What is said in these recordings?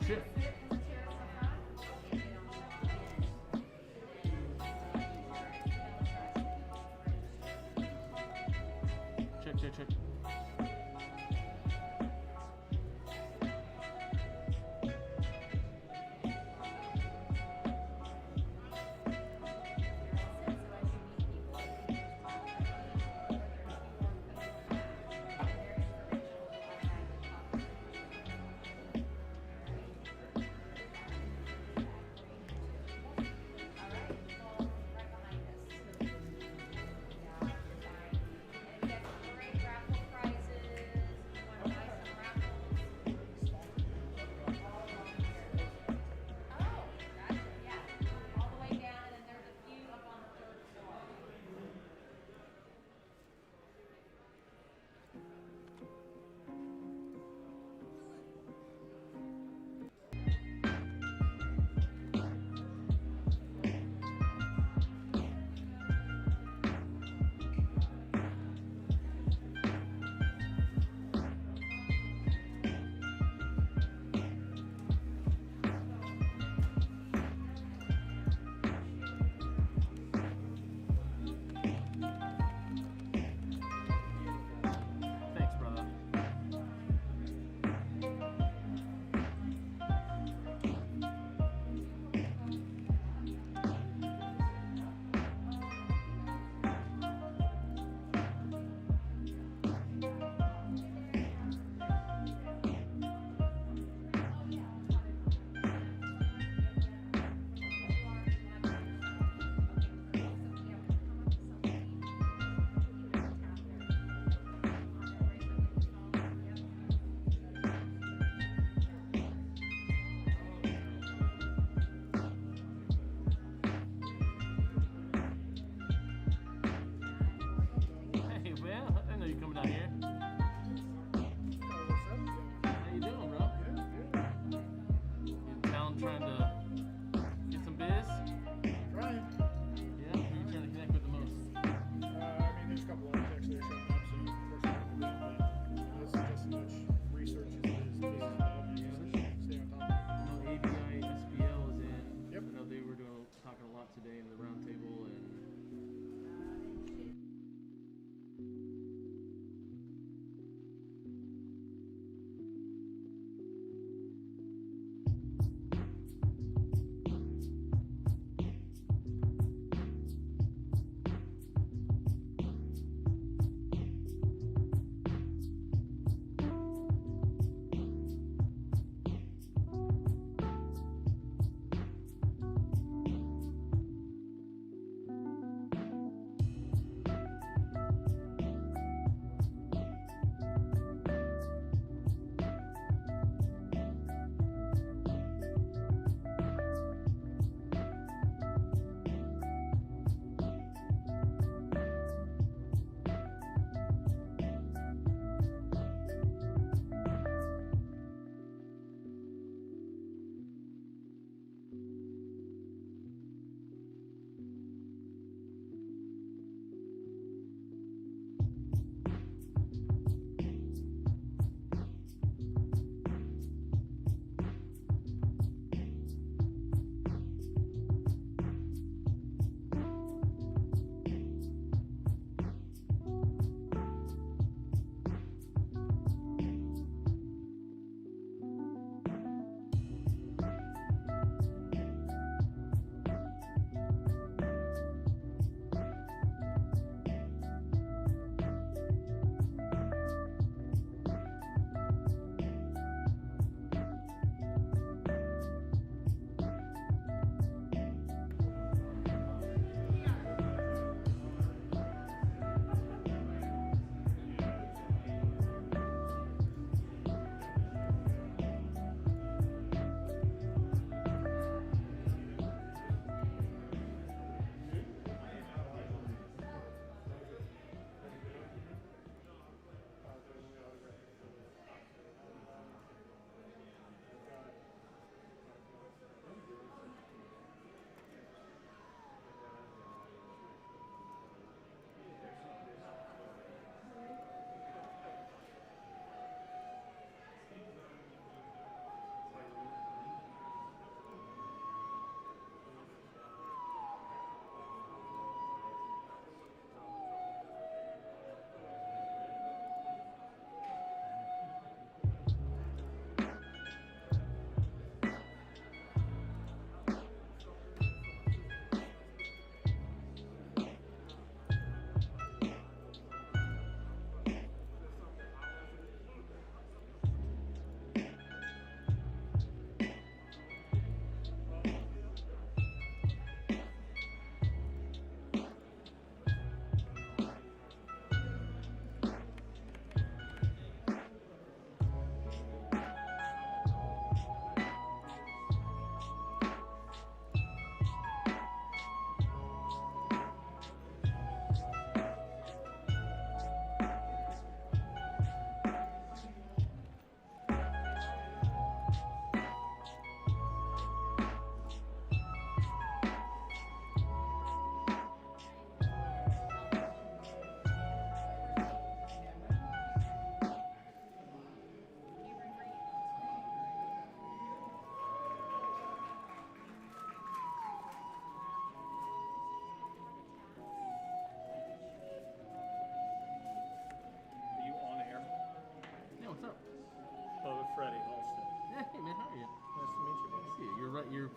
Shit. Check.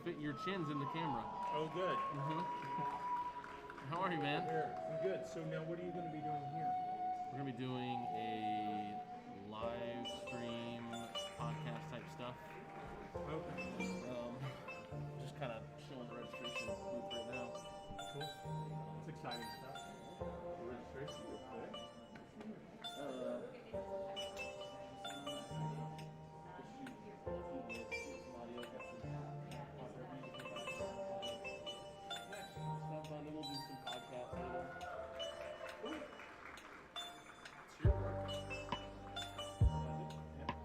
fit your chins in the camera. Oh, good. How are you, man? Here, I'm good. So now what are you going to be doing here? We're going to be doing a live stream podcast type stuff. Okay. Just kind of chilling the registration booth right now. Cool. It's exciting stuff. The registration booth, right? Then we'll do some podcasts later. It's your work. Yeah.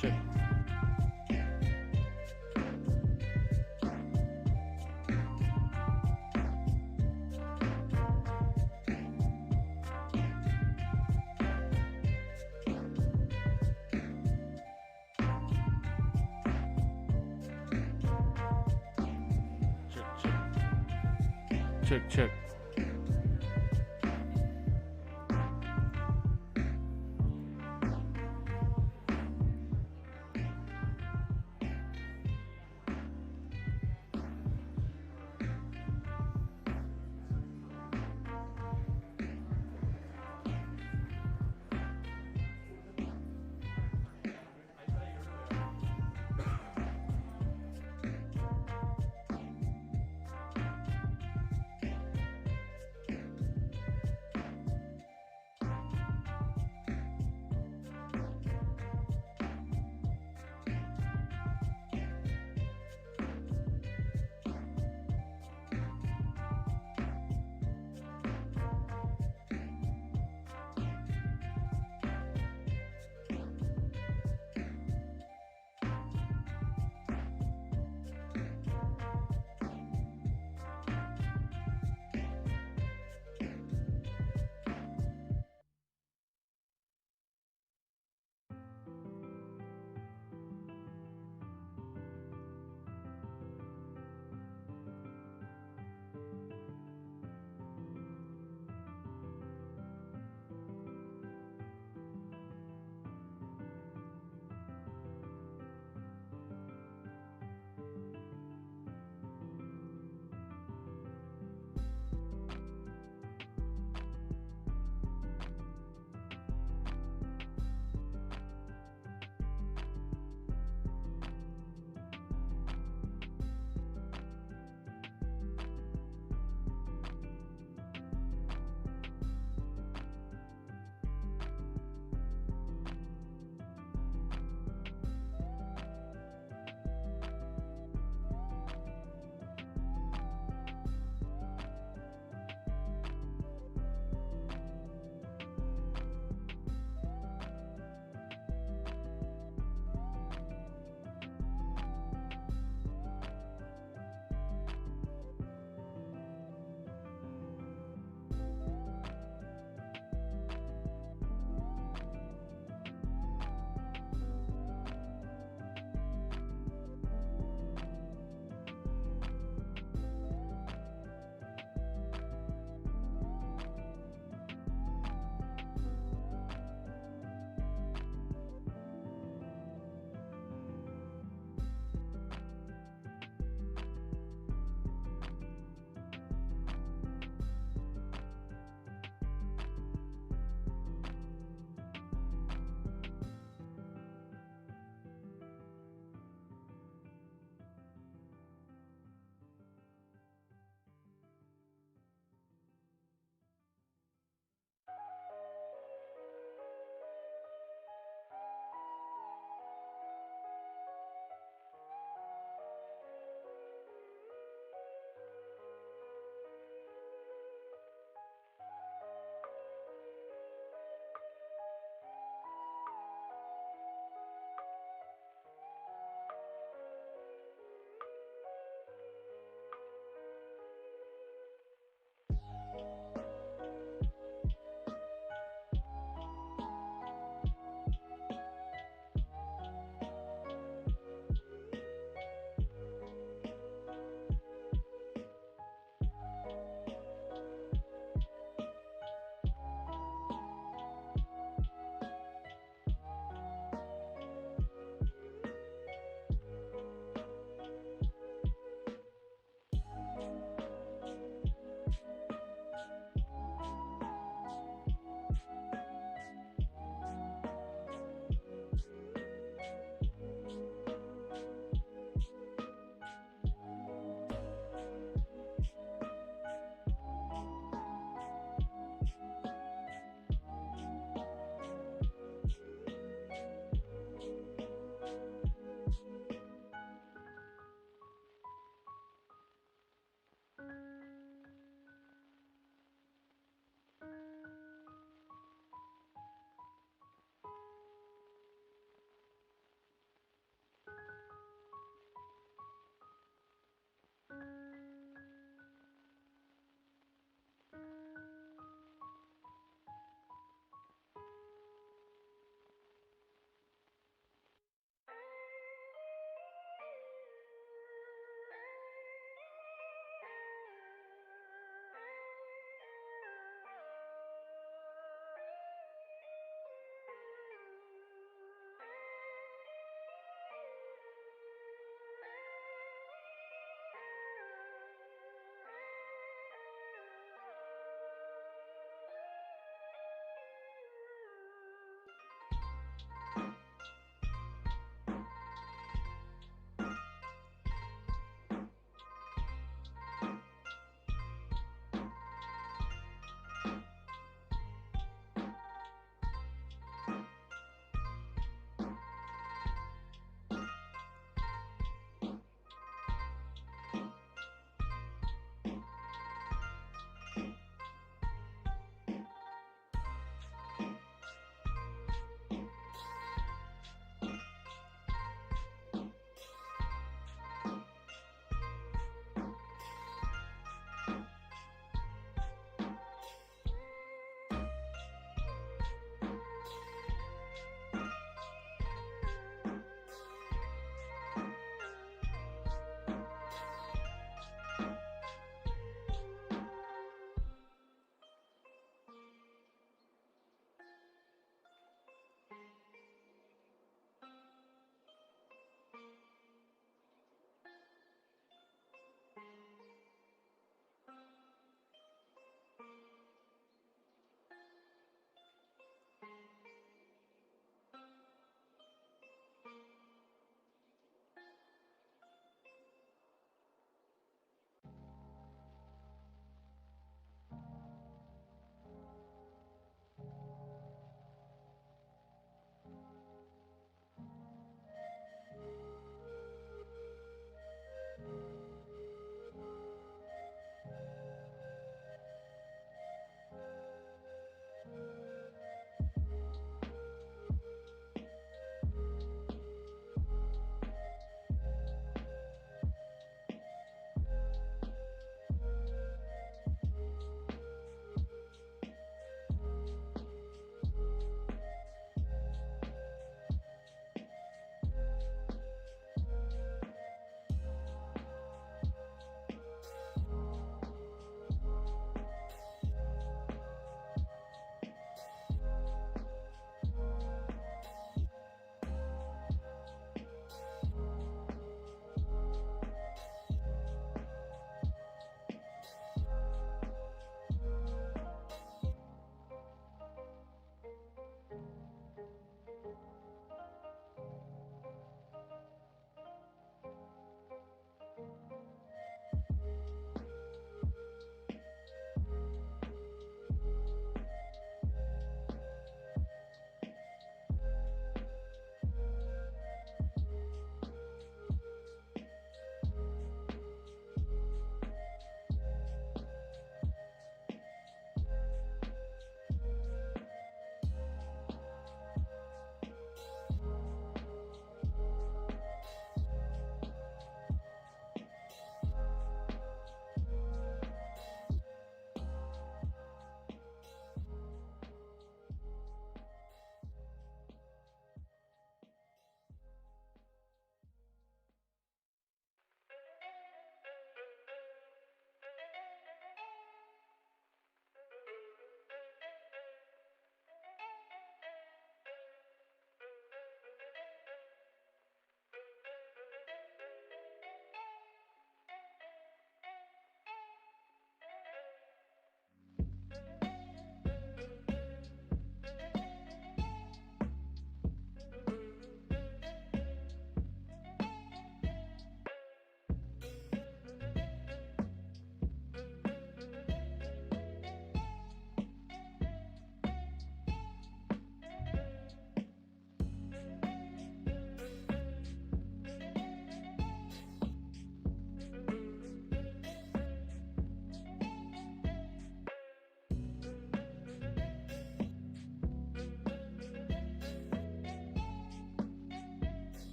check. Check, check.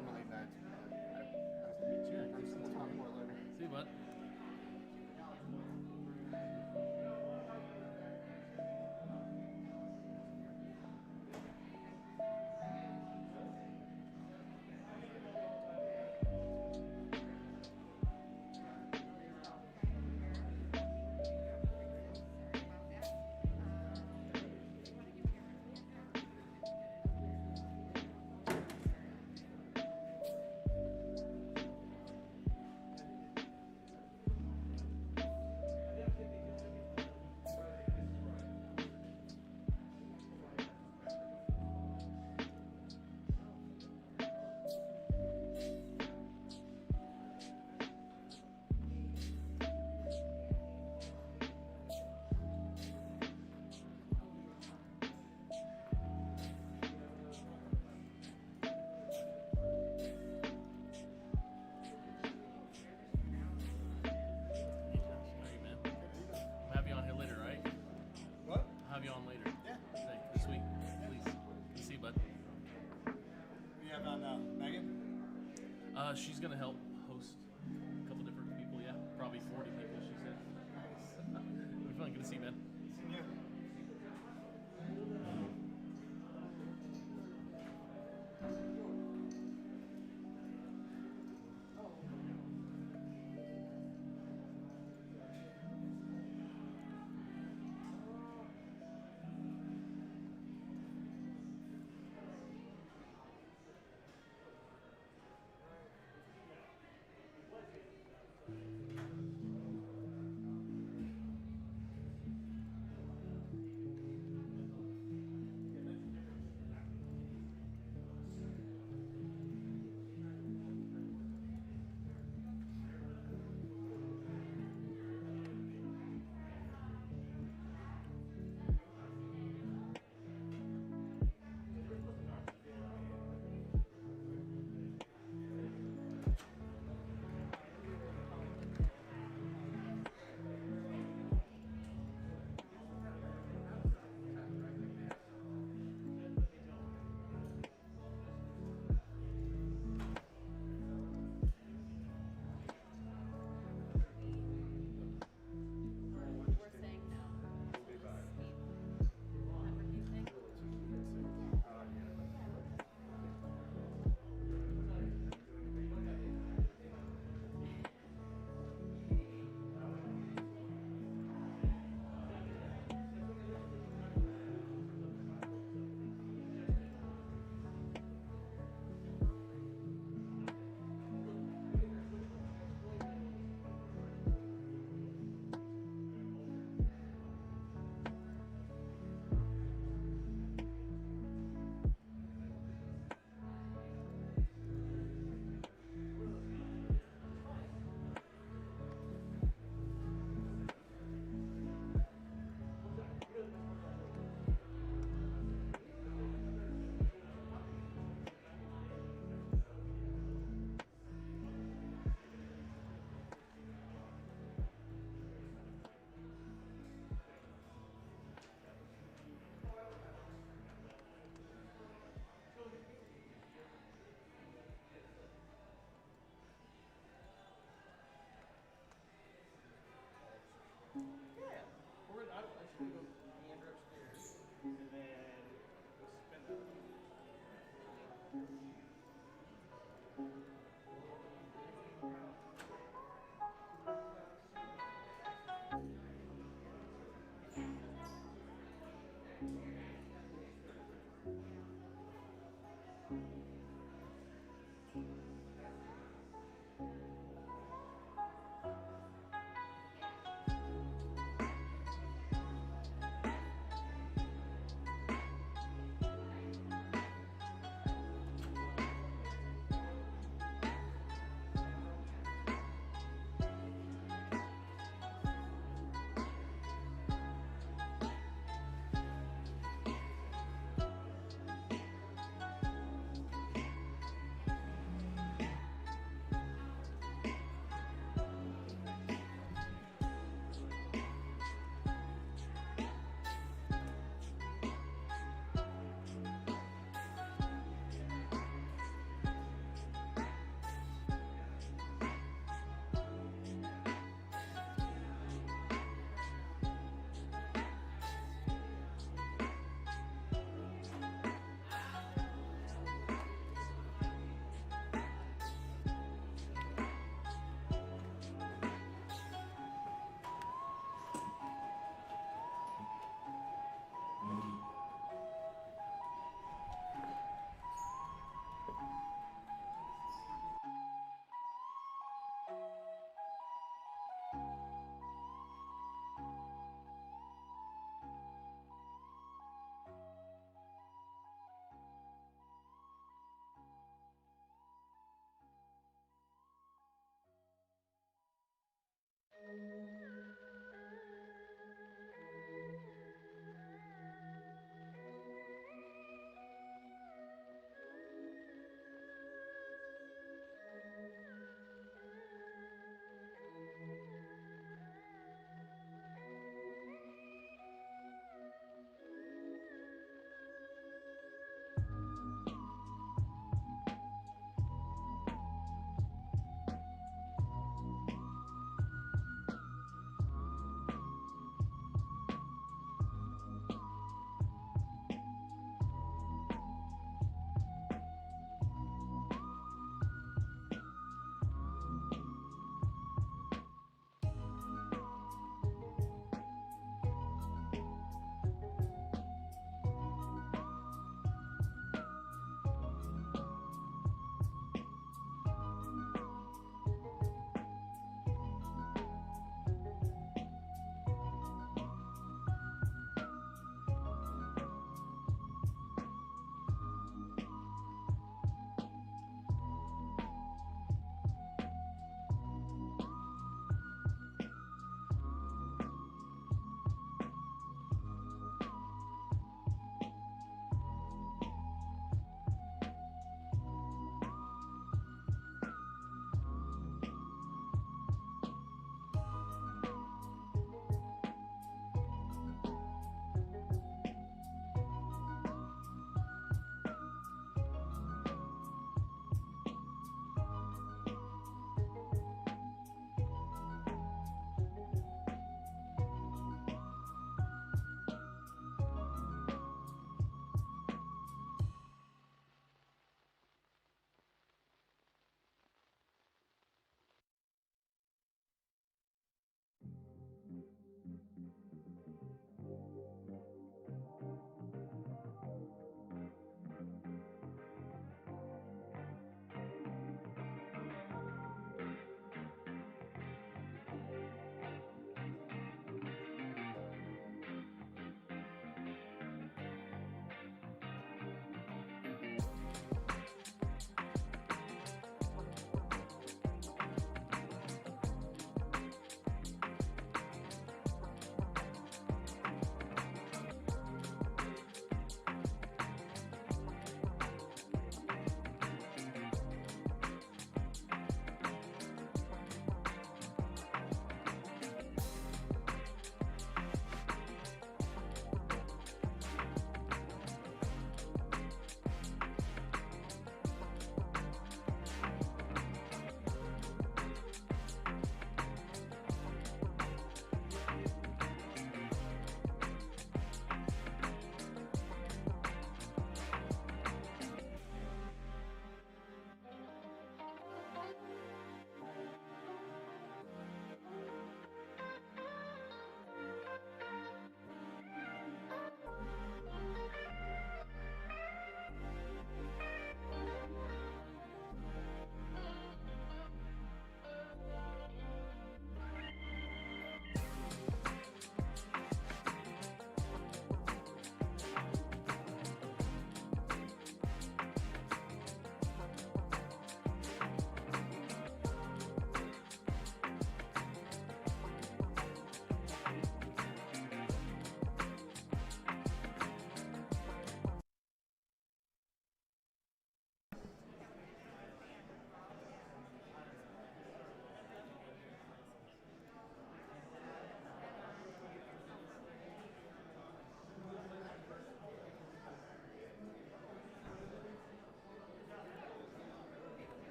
normally that. Nice to meet you. Let's talk more later. See you, bud. She's going to help host a couple different people, yeah. Probably 40 people, she said. Nice. It'll be fun. Good to see you, man. Yeah.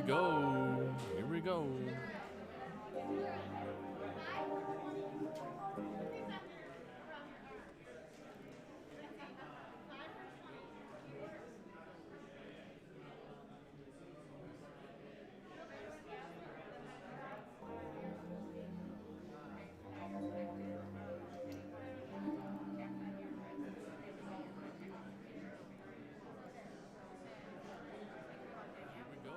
go. Here we go. Here we go.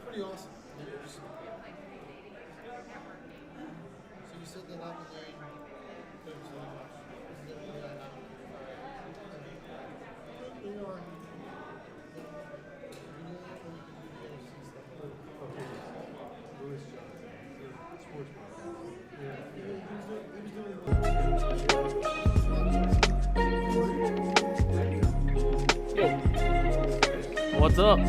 pretty awesome. You know, just, so you sit there that day, coach, so much. This is everything I have. They are. Louis Johnson, sports podcast. Yeah. What's up?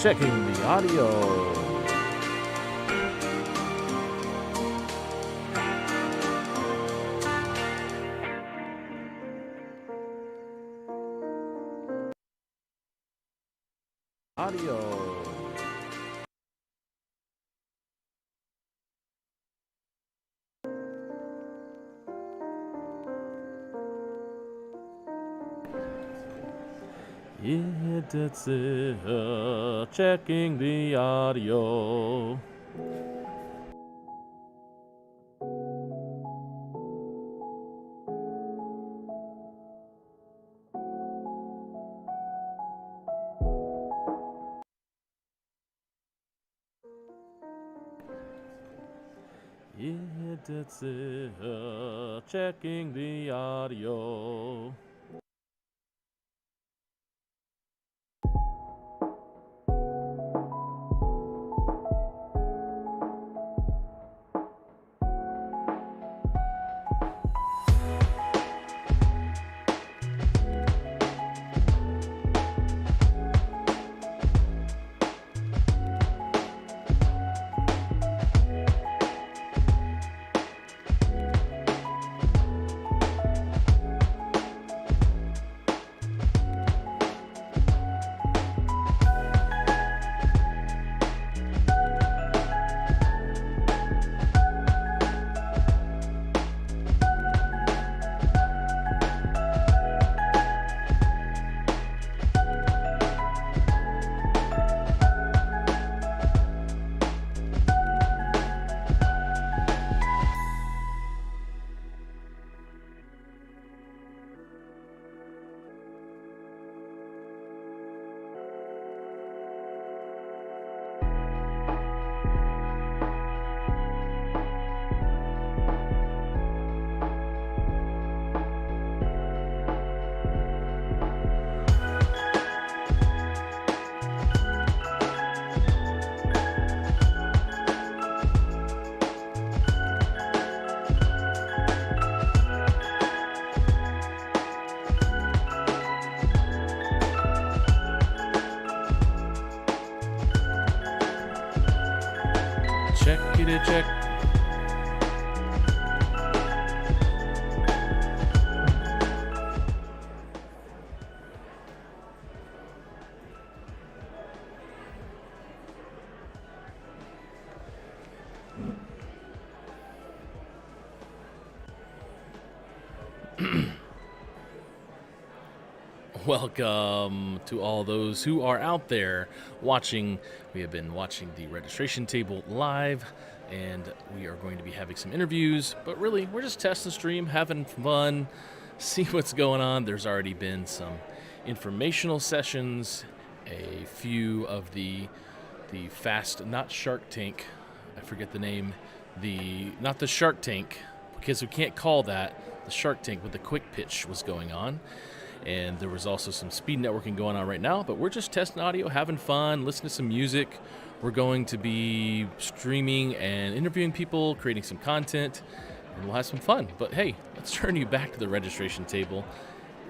Checking the audio. Audio. Yeah, that's it. Checking the audio. Yeah, that's it. Checking the audio. Check it, check. Welcome to all those who are out there watching. We have been watching the registration table live, and we are going to be having some interviews, but really we're just testing the stream, having fun, see what's going on. There's already been some informational sessions, a few of the fast, not Shark Tank, I forget the name, not the Shark Tank, because we can't call that the Shark Tank, but the quick pitch was going on. And there was also some speed networking going on right now, but we're just testing audio, having fun, listening to some music. We're going to be streaming and interviewing people, creating some content, and we'll have some fun. But hey, let's turn you back to the registration table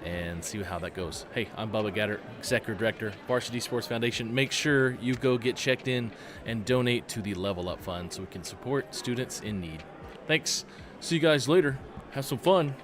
and see how that goes. Hey, I'm Bubba Gaddert, Executive Director, Varsity Sports Foundation. Make sure you go get checked in and donate to the Level Up Fund so we can support students in need. Thanks. See you guys later. Have some fun.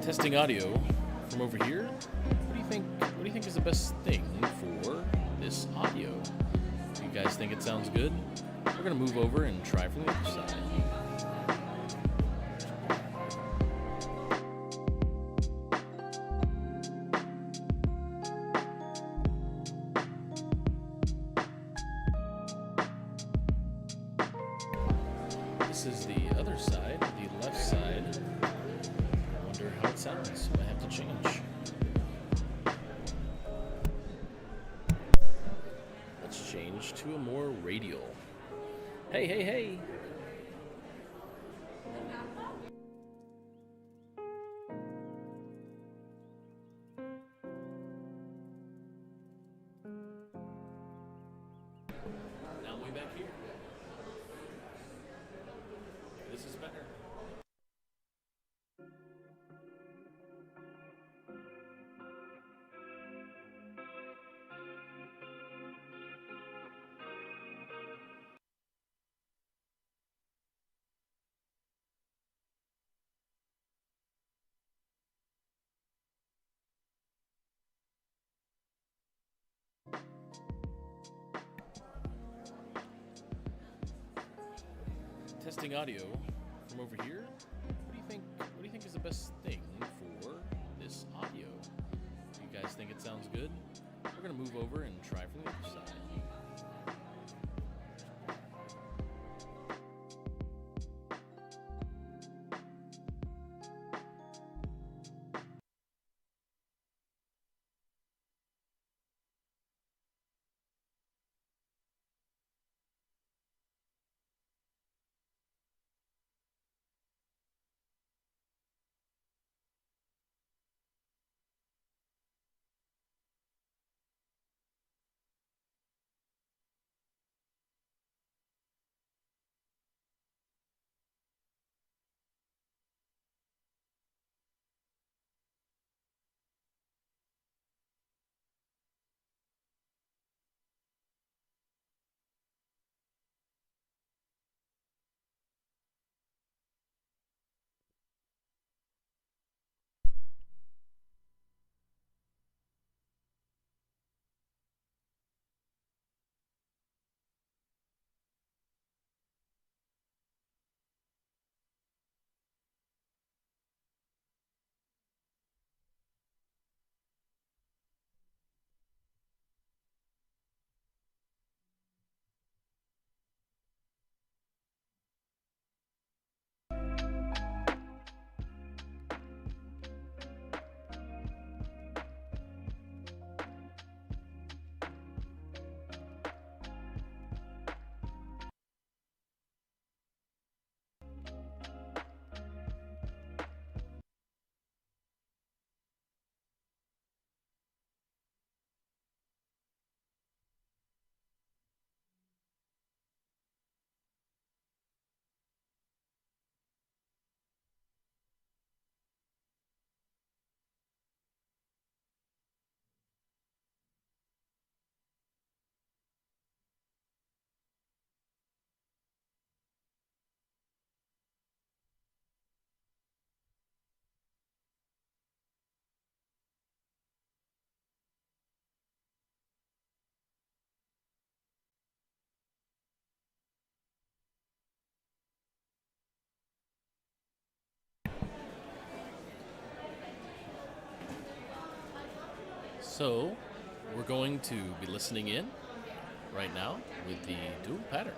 Testing audio from over here. What do you think? What do you think is the best thing for this audio? You guys think it sounds good? We're gonna move over and try from the other side. This is the other side, the left side. I wonder how it sounds. I have to change. Let's change to a more radial. Hey, hey, hey! Now I'm way back here. This is better. Testing audio from over here. What do you think? What do you think is the best thing for this audio? You guys think it sounds good? We're gonna move over and try from the other side. So, we're going to be listening in right now with the dual pattern.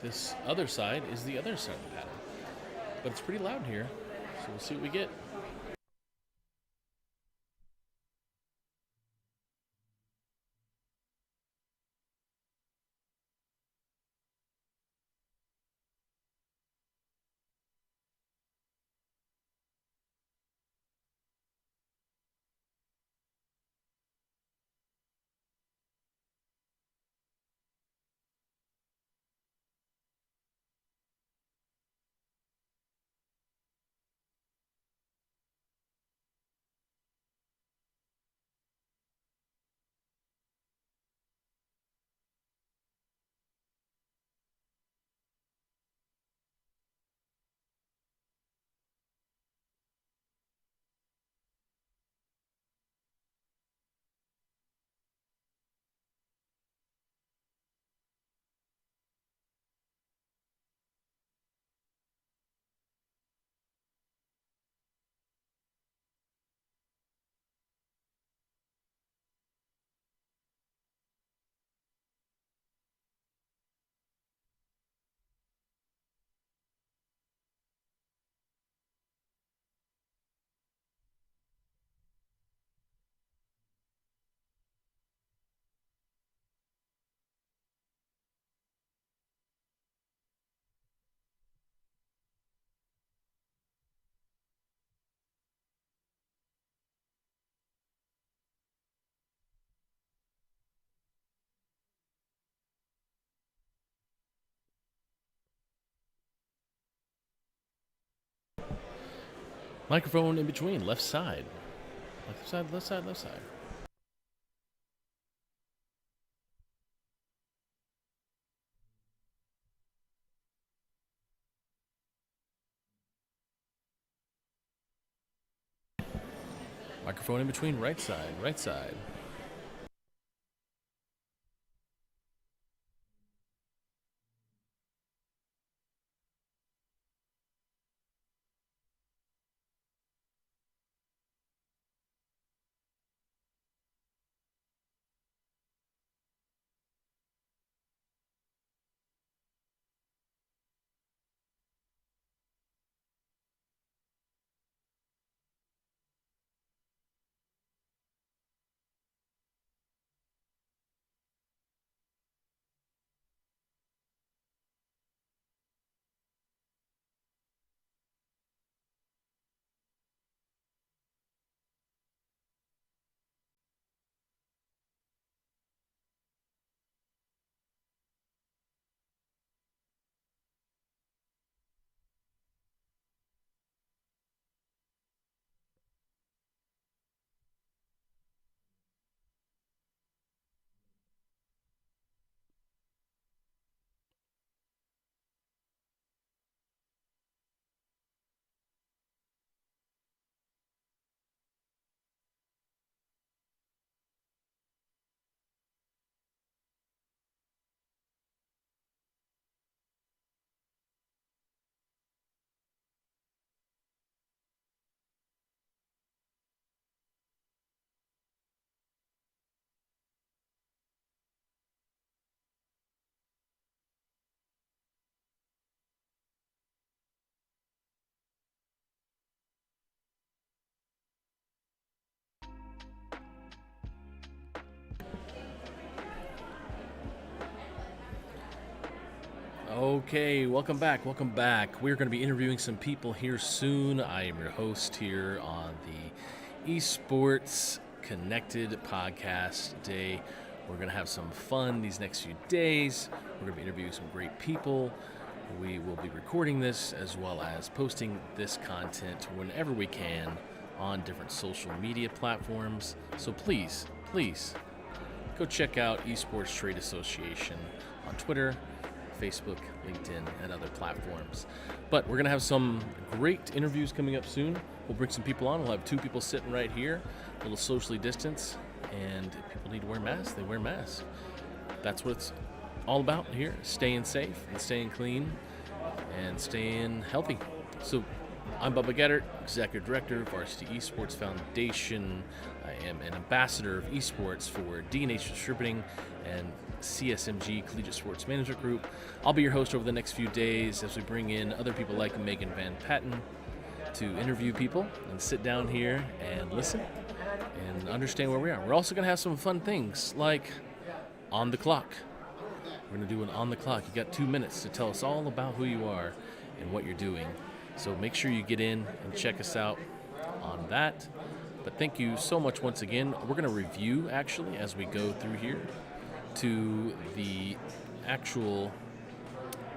This other side is the other side of the pattern. But it's pretty loud here, so we'll see what we get. Microphone in between, left side. Left side, left side, left side. Microphone in between, right side, right side. Okay, welcome back, welcome back. We're going to be interviewing some people here soon. I am your host here on the Esports Connected podcast day. We're going to have some fun these next few days. We're going to be interviewing some great people. We will be recording this as well as posting this content whenever we can on different social media platforms. So please, go check out Esports Trade Association on Twitter, Facebook, LinkedIn, and other platforms. But we're going to have some great interviews coming up soon. We'll bring some people on. We'll have two people sitting right here, a little socially distanced, and if people need to wear masks, they wear masks. That's what it's all about here, staying safe and staying clean and staying healthy. So I'm Bubba Gettert, Executive Director of Varsity Esports Foundation. I am an ambassador of esports for D&H Distributing and CSMG Collegiate Sports Management Group. I'll be your host over the next few days as we bring in other people like Megan Van Patten to interview people and sit down here and listen and understand where we are. We're also going to have some fun things like On the Clock. We're going to do an On the Clock. You got 2 minutes to tell us all about who you are and what you're doing. So make sure you get in and check us out on that. But thank you so much once again. We're going to review, actually, as we go through here to the actual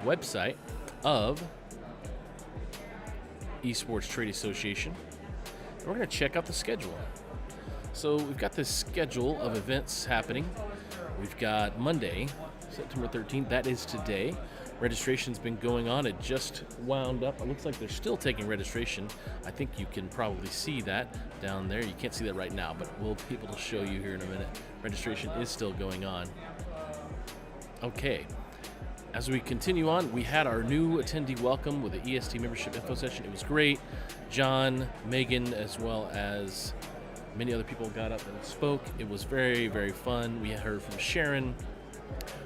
website of Esports Trade Association. And we're going to check out the schedule. So we've got this schedule of events happening. We've got Monday, September 13th. That is today. Registration's been going on. It just wound up. It looks like they're still taking registration. I think you can probably see that down there. You can't see that right now, but we'll be able to show you here in a minute. Registration is still going on. Okay. As we continue on, we had our new attendee welcome with the EST membership info session. It was great. John, Megan, as well as many other people got up and spoke. It was very, very fun. We heard from Sharon.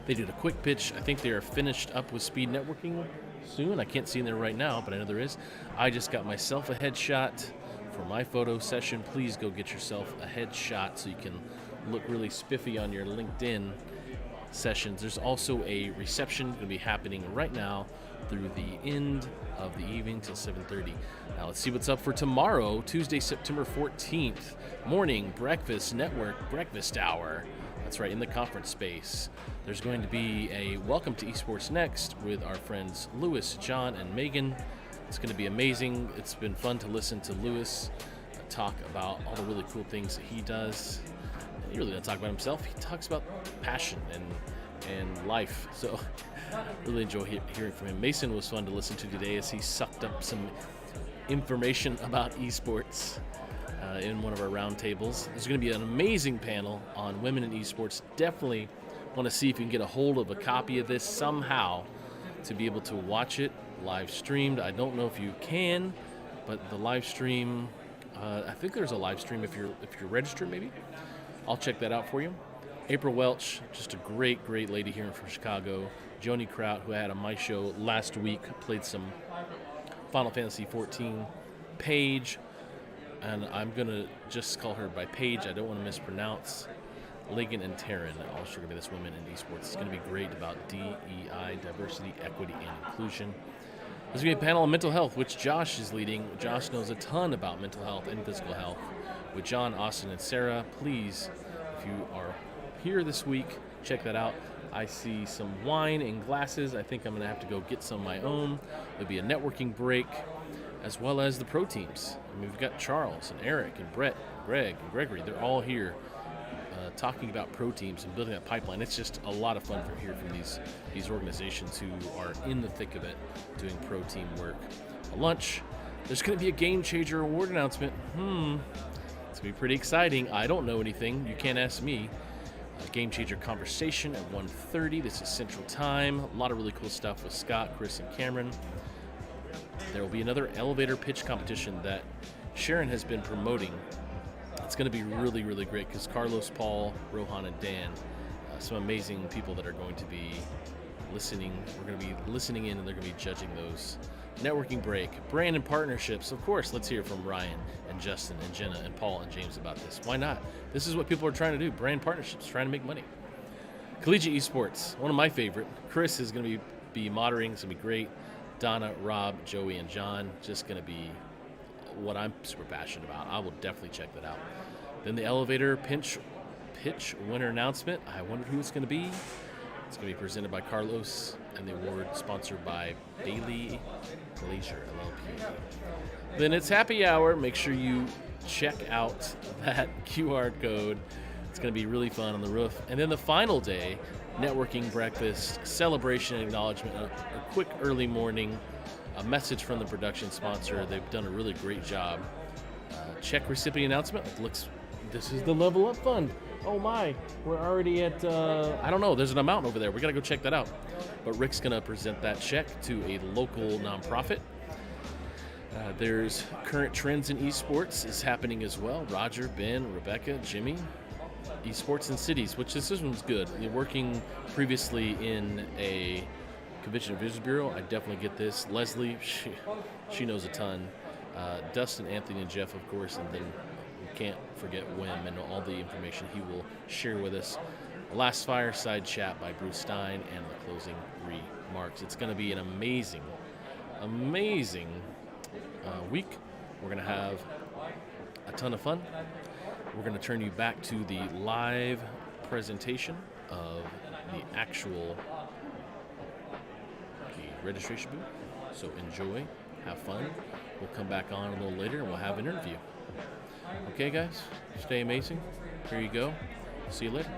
They did a quick pitch. I think they are finished up with speed networking soon. I can't see in there right now, but I know there is. I just got myself a headshot for my photo session. Please go get yourself a headshot so you can look really spiffy on your LinkedIn sessions. There's also a reception going to be happening right now through the end of the evening till 7:30. Now let's see what's up for tomorrow, Tuesday, September 14th. Morning breakfast network breakfast hour. That's right, in the conference space. There's going to be a Welcome to Esports Next with our friends Lewis, John, and Megan. It's going to be amazing. It's been fun to listen to Lewis talk about all the really cool things that he does. He really doesn't talk about himself. He talks about passion and life. So really enjoy hearing from him. Mason was fun to listen to today as he sucked up some information about esports in one of our roundtables. There's going to be an amazing panel on women in esports. Definitely want to see if you can get a hold of a copy of this somehow to be able to watch it live streamed. I don't know if you can, but the live stream, I think there's a live stream if you're registered maybe. I'll check that out for you. April Welch, just a great lady here from Chicago. Joni Kraut, who I had on my show last week, played some Final Fantasy XIV. Paige, and I'm going to just call her by Paige. I don't want to mispronounce. Ligon and Taryn, also going to be this Women in Esports. It's going to be great about DEI, diversity, equity, and inclusion. There's going to be a panel on mental health, which Josh is leading. Josh knows a ton about mental health and physical health. With John, Austin, and Sarah, please, if you are here this week, check that out. I see some wine and glasses. I think I'm going to have to go get some of my own. There'll be a networking break, as well as the pro teams. I mean, we've got Charles and Eric and Brett, Greg and Gregory. They're all here talking about pro teams and building that pipeline. It's just a lot of fun to hear from these organizations who are in the thick of it doing pro team work. At lunch, there's going to be a Game Changer award announcement. It's going to be pretty exciting. I don't know anything. You can't ask me. Game Changer conversation at 1:30. This is Central Time. A lot of really cool stuff with Scott, Chris, and Cameron. There will be another elevator pitch competition that Sharon has been promoting. It's going to be really great because Carlos, Paul, Rohan, and Dan, some amazing people that are going to be listening. We're going to be listening in, and they're going to be judging those. Networking break, brand and partnerships. Of course, let's hear from Ryan and Justin and Jenna and Paul and James about this. Why not? This is what people are trying to do, brand partnerships, trying to make money. Collegiate Esports, one of my favorite. Chris is going to be moderating. It's going to be great. Donna, Rob, Joey, and John, just going to be what I'm super passionate about. I will definitely check that out. Then the elevator pitch winner announcement. I wonder who it's going to be. It's going to be presented by Carlos, and the award sponsored by Bailey Glacier LLP. Then it's happy hour. Make sure you check out that QR code. It's going to be really fun on the roof. And then the final day, networking breakfast, celebration and acknowledgement, a quick early morning, a message from the production sponsor. They've done a really great job. Check recipient announcement. This is the Level Up Fund. Oh my, we're already at, I don't know, there's an amount over there. We gotta go check that out. But Rick's gonna present that check to a local nonprofit. There's current trends in esports is happening as well. Roger, Ben, Rebecca, Jimmy. Esports in cities, which this one's good. You're working previously in a convention and visitors bureau. I definitely get this. Leslie, she knows a ton. Dustin, Anthony, and Jeff, of course, and then can't forget Wim and all the information he will share with us. Last fireside chat by Bruce Stein and the closing remarks. It's going to be an amazing week. We're going to have a ton of fun. We're going to turn you back to the live presentation of the actual registration booth. So enjoy, have fun. We'll come back on a little later and we'll have an interview. Okay, guys, stay amazing. Here you go. See you later.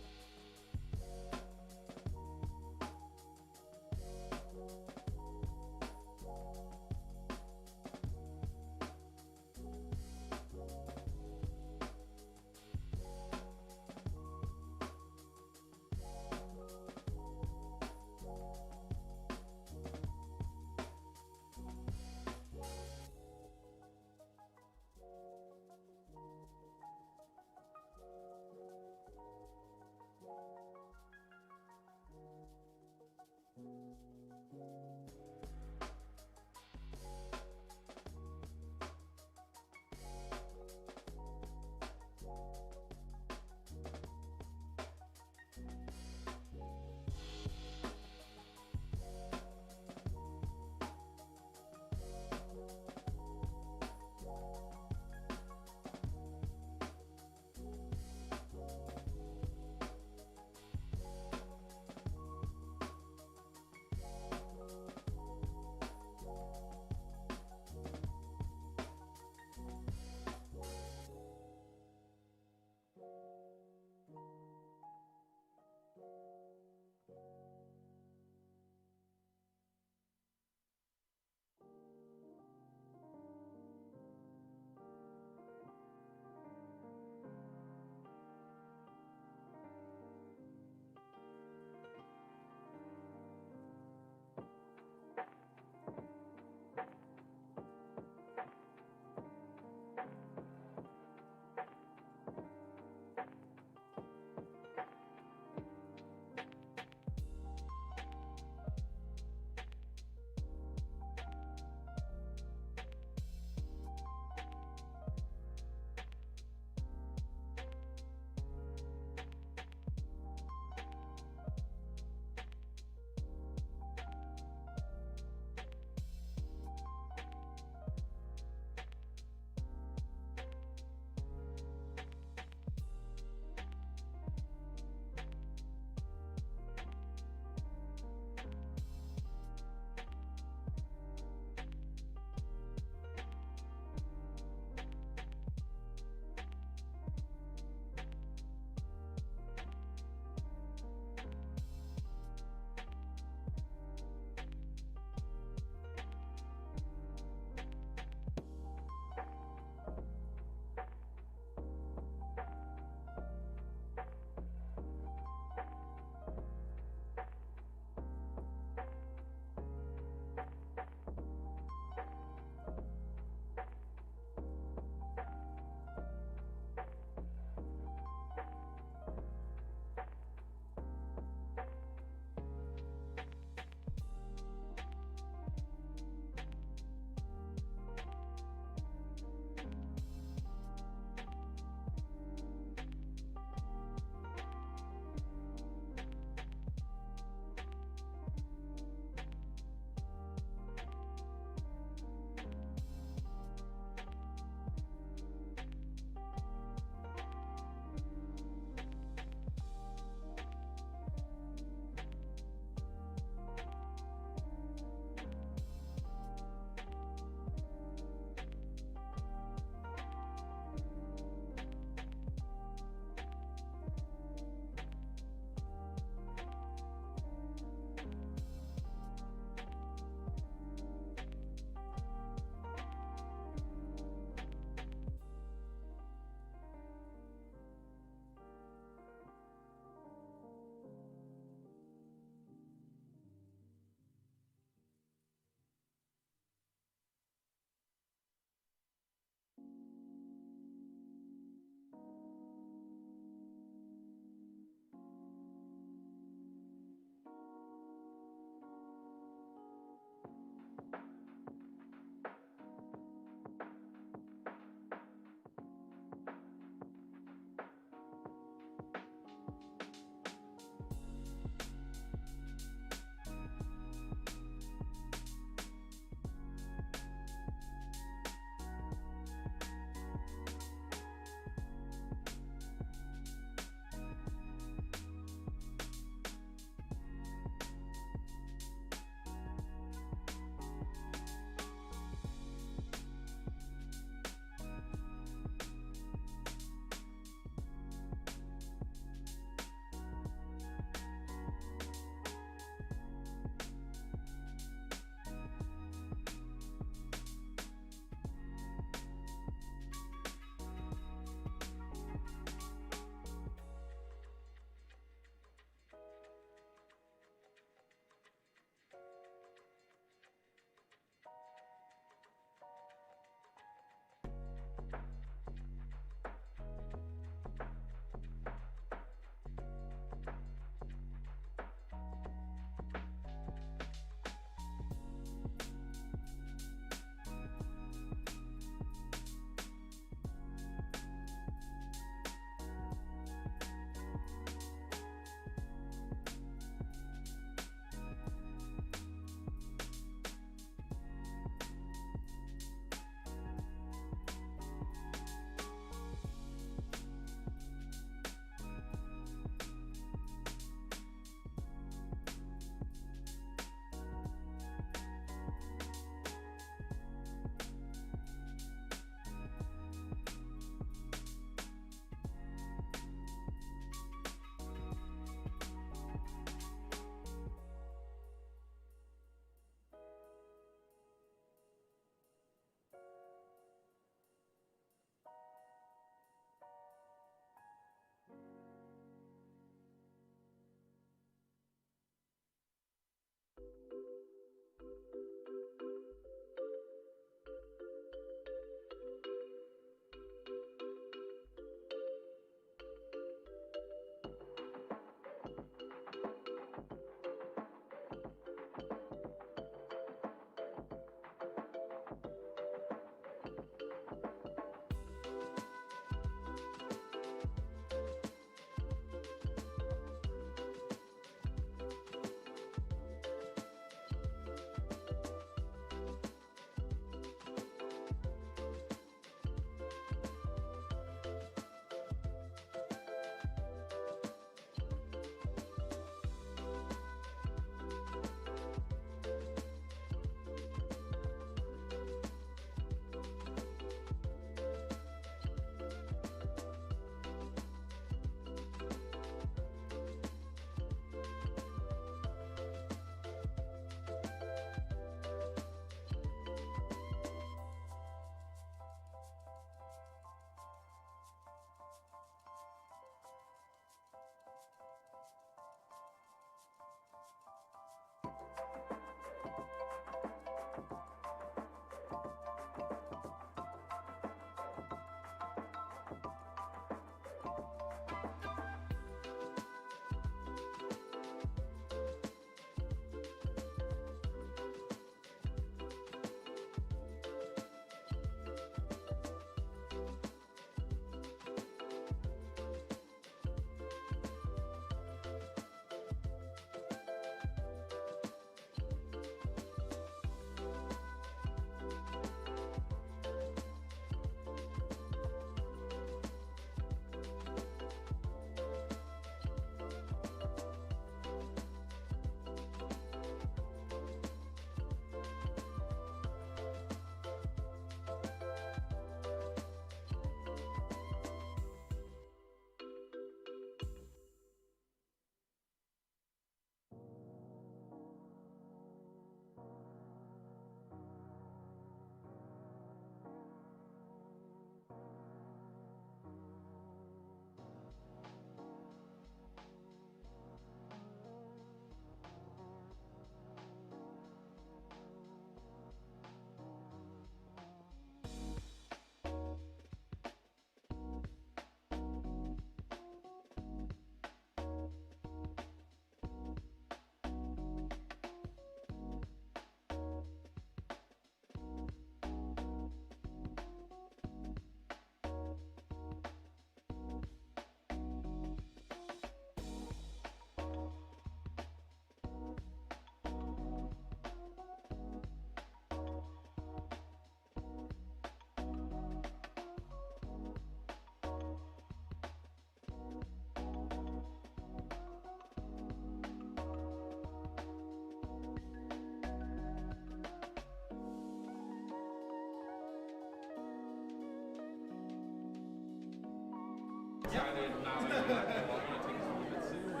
decided now I want to take this a little bit seriously.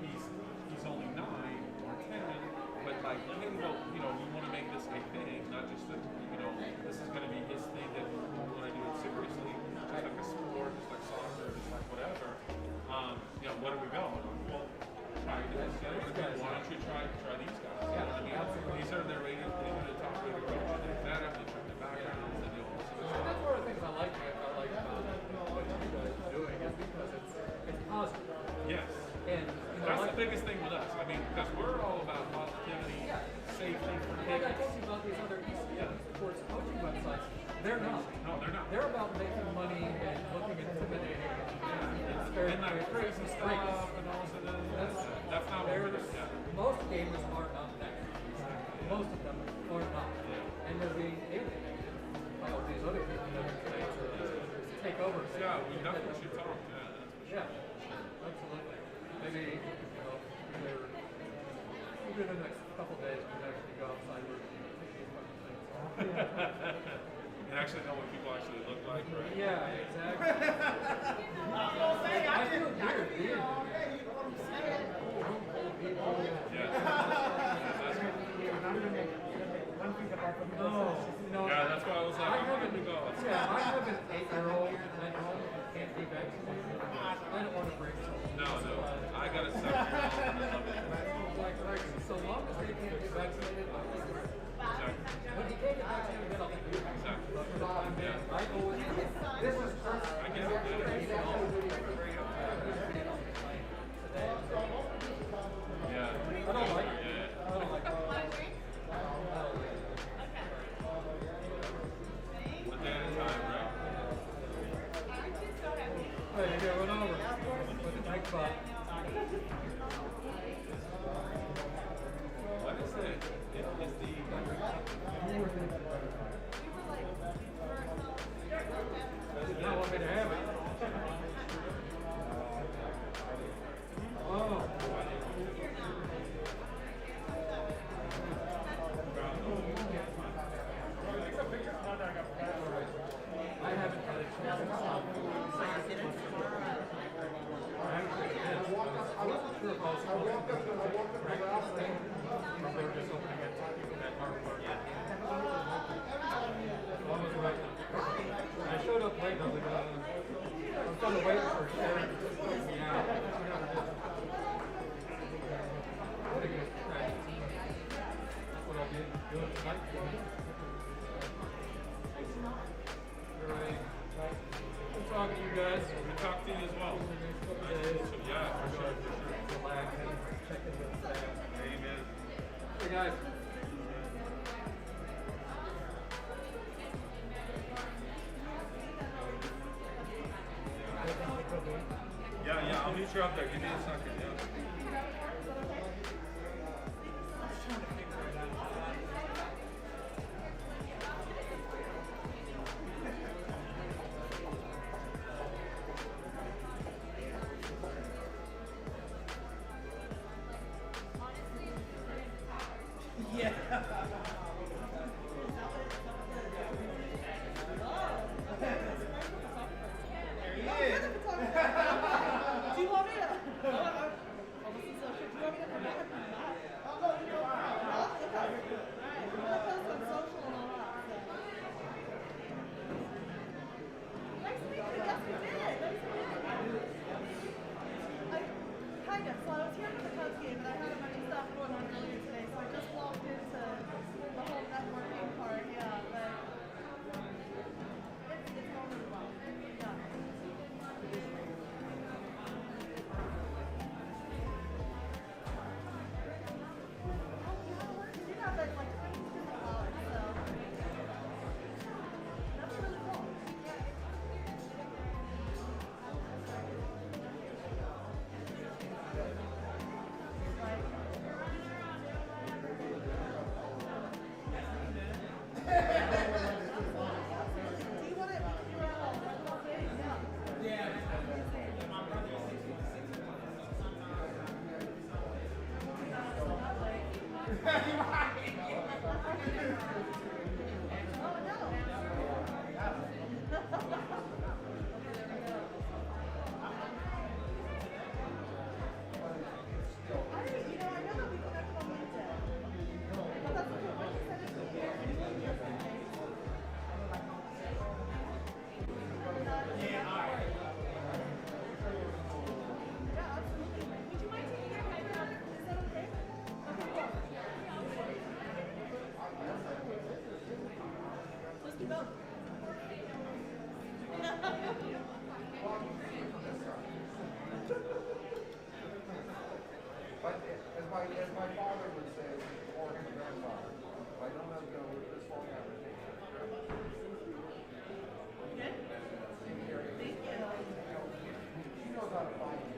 He's only 9 or 10, but like, hey, well, you know, we want to make this a thing, not just that, you know, this is going to be his thing that we want to do it seriously, just like a sport, just like soccer, just like whatever. You know, where do we go? Well, try this. Why don't you try these guys? Yeah, I mean, absolutely. these are the rated, these are the top rated coaches. They vet them, they check their backgrounds, and they all And that's one of the things I like about what you guys are doing is because it's positive. Yes. And you know, That's like, the biggest thing with us. I mean, because we're all about positivity, safety for like I kids. told you about these other esports coaching websites, they're not. No, they're not. They're about making money and looking intimidating. It's very, And like very crazy stuff and all of that. That's not what we're doing. Yeah. Most gamers are not that. Most of them are not. Yeah. And they're being alienated by all these other people that are trying to take over. Yeah, we definitely should talk. Yeah, that's for sure. Yeah, absolutely. Maybe, you know, either in the next couple days, we can actually go outside and take these fucking things. And actually know what people actually look like, right? Yeah, exactly. I feel weird being Yeah. No, Yeah, that's why I was like, I I'm have ready to go. I have an 8-year-old at home who can't be vaccinated. I don't want to bring something. No, I got a 7-year-old and I love it. Like, so long as they can't be vaccinated, I think we're Exactly. when you can't get vaccinated, then I'll think you're Exactly. But for the time being, I always, this is perfect. I get it. Yeah. I don't like it. Yeah. I don't like it. A day at a time, right? Hey, you get run over with the bike bot. What is it? It is the... You don't want me to have it. Oh. I haven't had a chance to stop. I wasn't sure if I was supposed to practice thing, or they were just opening it at Harvard. One was right. I showed up late, and I was like, I was kind of waiting for Sharon to just put me out. What a good practice. That's what I'll be doing tonight. Alright. Good talking to you guys. Good talk to you as well. So, yeah, for sure, for sure. Relax and check in with the staff. Amen. Hey guys. Yeah, I'll meet you up there. Give me a second, yeah. Do you want me to? Oh, this is so true. Do you want me to come back and come back? Oh, okay. Alright. I'm gonna post on social and all that. Nice to meet you. Yes, we did. Nice to meet you. Kind of. So I was here for the Cubs game, but I had a bunch of stuff going on earlier today, so I just walked into the whole networking part. Yeah, but it's going really well. Yeah. You have like 20 different flowers, so that's really cool. Do you want it? You're at all. Yeah. Oh, no. But as my father would say, or his grandfather, if I don't have to go this long, I would take care of it. Okay. Thank you. She knows how to find me.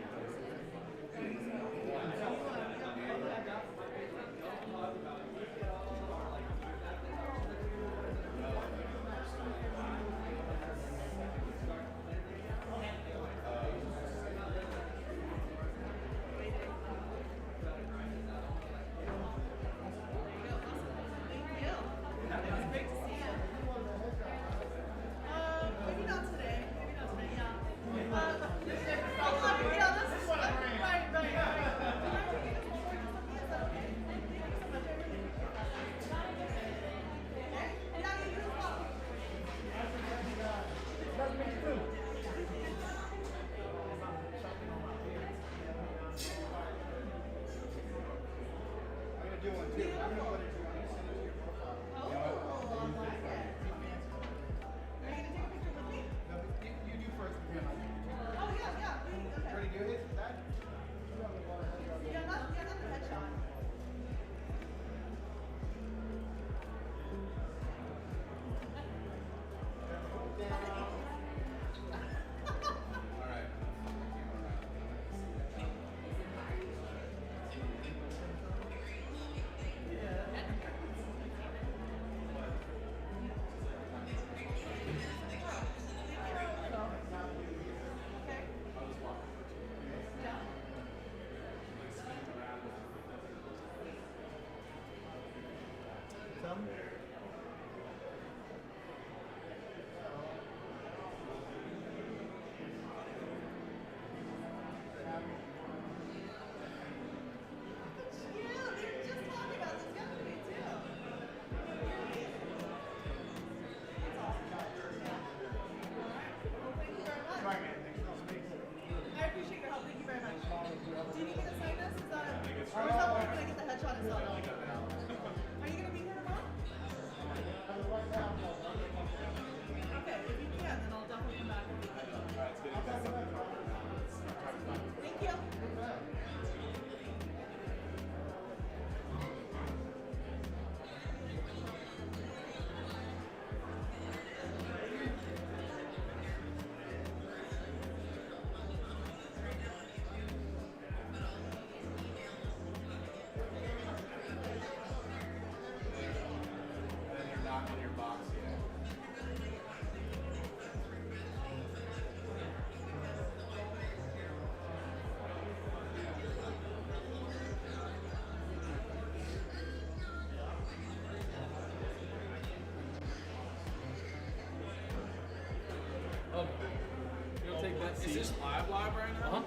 Take that seat. Is this live right now? Uh-huh.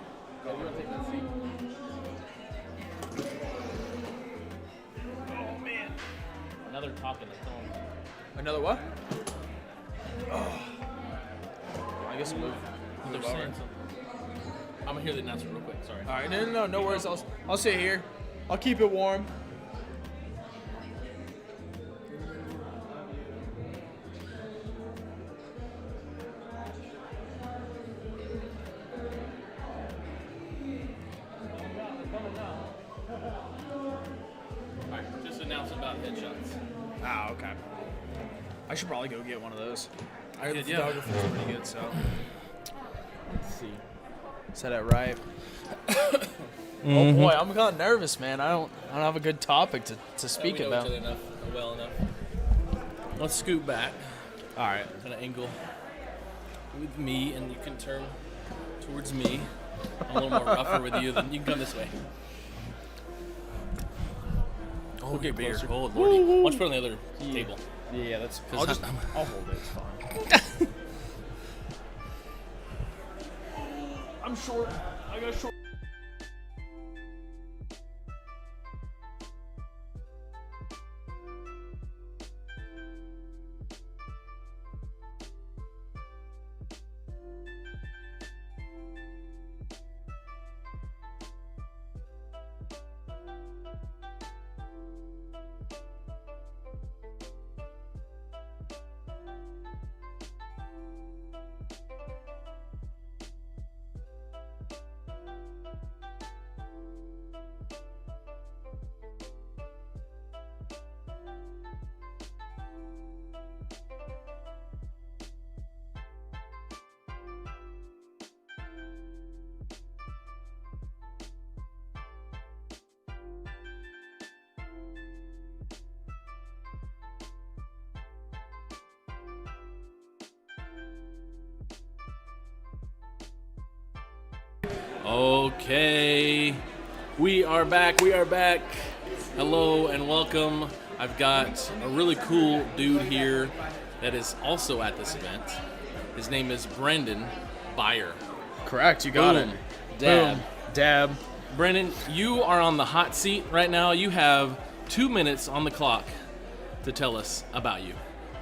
Yeah, you want to take that seat? Oh man. Another talking to Tom. Another what? I guess move. They're saying something. I'm gonna hear the announcer real quick. Sorry. All right, no worries. I'll sit here. I'll keep it warm. All right, just announcing about headshots. Ah, okay. I should probably go get one of those. I heard the Yeah. photographer's pretty good, so. Let's see. Said it right. Oh boy, I'm kind of nervous, man. I don't have a good topic to speak We know about. each other well enough. Let's scoot back. All right. Kind of angle with me, and you can turn towards me. I'm a little more rougher with you. Then you can come this way. Oh, we'll get closer. Oh, lordy. Why don't you put it on the other table? Yeah, that's. 'Cause I'll hold it. It's fine. I'm short. I got short. Okay, we are back. We are back. Hello and welcome. I've got a really cool dude here that is also at this event. His name is Brendan Byer. Correct. You got Boom. it. Dab. Boom. Dab. Brendan, you are on the hot seat right now. You have 2 minutes on the clock to tell us about you.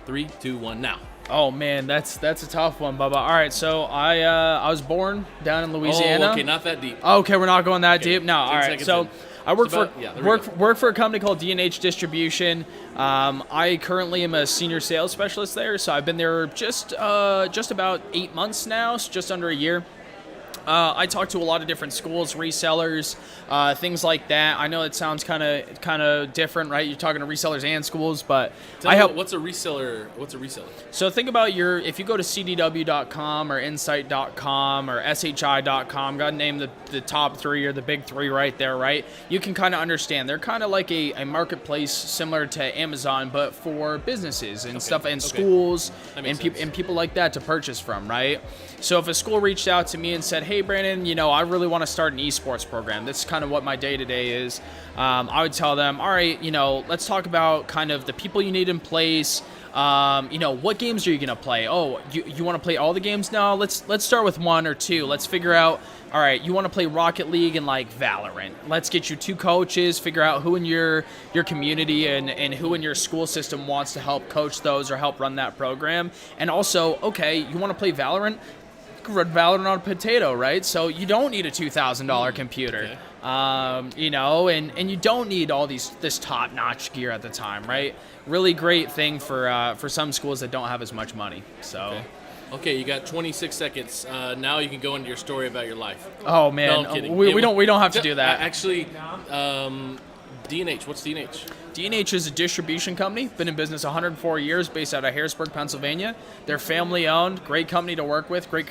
3, 2, 1, now. Oh man, that's a tough one, Bubba. All right, so I was born down in Louisiana. Oh, okay, not that deep. Okay, we're not going that Okay, deep. No, 10 all right. seconds So in. I work It's for about- yeah, there we go. work for a company called D&H Distribution. I currently am a senior sales specialist there. So I've been there just about 8 months now, so just under a year. I talk to a lot of different schools, resellers, things like that. I know it sounds kind of different, right? You're talking to resellers and schools, but Tell I me, help. what's a reseller? What's a reseller? So think about if you go to cdw.com or insight.com or shi.com, got to name the top 3 or the big 3 right there, right? You can kind of understand. They're kind of like a marketplace similar to Amazon, but for businesses and stuff, and schools That makes and, sense. and people like that to purchase from, right? So if a school reached out to me and said, hey, Brandon, I really want to start an esports program. That's kind of what my day-to-day is. I would tell them, all right, let's talk about kind of the people you need in place. What games are you going to play? Oh, you want to play all the games? No, let's start with 1 or 2. Let's figure out, all right, you want to play Rocket League and like Valorant. Let's get you 2 coaches, figure out who in your community and who in your school system wants to help coach those or help run that program. And also, okay, you want to play Valorant? Run Valorant on a potato, right? So you don't need a $2,000 computer, Okay. and you don't need all this top-notch gear at the time, right? Really great thing for some schools that don't have as much money. So, Okay, you got 26 seconds. Now you can go into your story about your life. oh man, No, I'm kidding. we don't have to do that. Actually, D&H. What's D&H? D&H is a distribution company, been in business 104 years, based out of Harrisburg, Pennsylvania. They're family-owned, great company to work with, great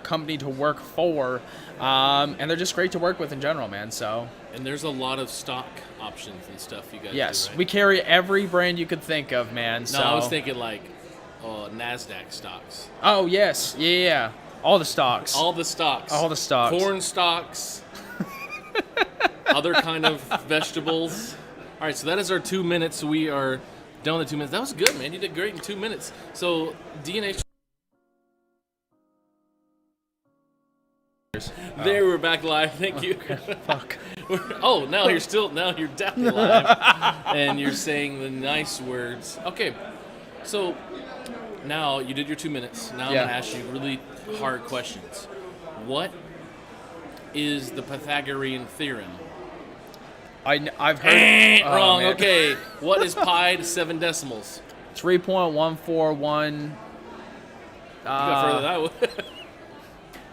company to work for, and they're just great to work with in general, man. So, And there's a lot of stock options and stuff you guys yes, do, right? we carry every brand you could think of, man. No, So, I was thinking like NASDAQ stocks. oh yes, yeah, all the stocks, All the stocks. All the stocks. Corn stocks. Other kind of vegetables. All right, so that is our 2 minutes. We are done with the 2 minutes. That was good, man. You did great in 2 minutes. So D&H. There, we're back live. Thank you. Fuck. Oh, now you're definitely live, and you're saying the nice words. Okay, so now you did your 2 minutes. Now I'm Yeah. gonna ask you really hard questions. What is the Pythagorean theorem? I've heard Wrong. man. Okay. What is pi to 7 decimals? 3.141. You got further than I would. I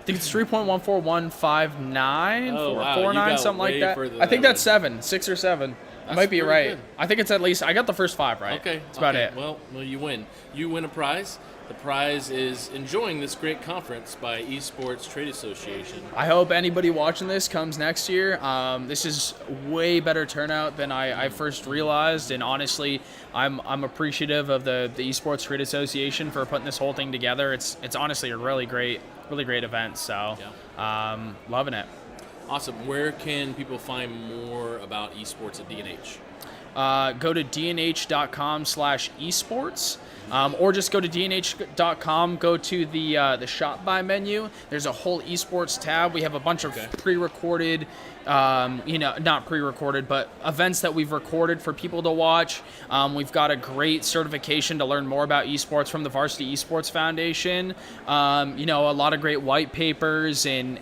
think it's 3.14159 Oh, or wow, 49, you got something like way that. further I think than I that's 7, 6 or 7. That's Might be pretty right. good. I think it's at least. I got the first 5 right. Okay. That's about okay. it. Well, you win. You win a prize. The prize is enjoying this great conference by Esports Trade Association. I hope anybody watching this comes next year. This is way better turnout than I first realized, and honestly, I'm appreciative of the Esports Trade Association for putting this whole thing together. It's honestly a really great event. So, loving it. Awesome. Where can people find more about esports at D&H? Go to dnh.com/esports. Or just go to dnh.com, go to the shop by menu. There's a whole esports tab. We have a bunch of pre-recorded, not pre-recorded, but events that we've recorded for people to watch. We've got a great certification to learn more about esports from the Varsity Esports Foundation. A lot of great white papers and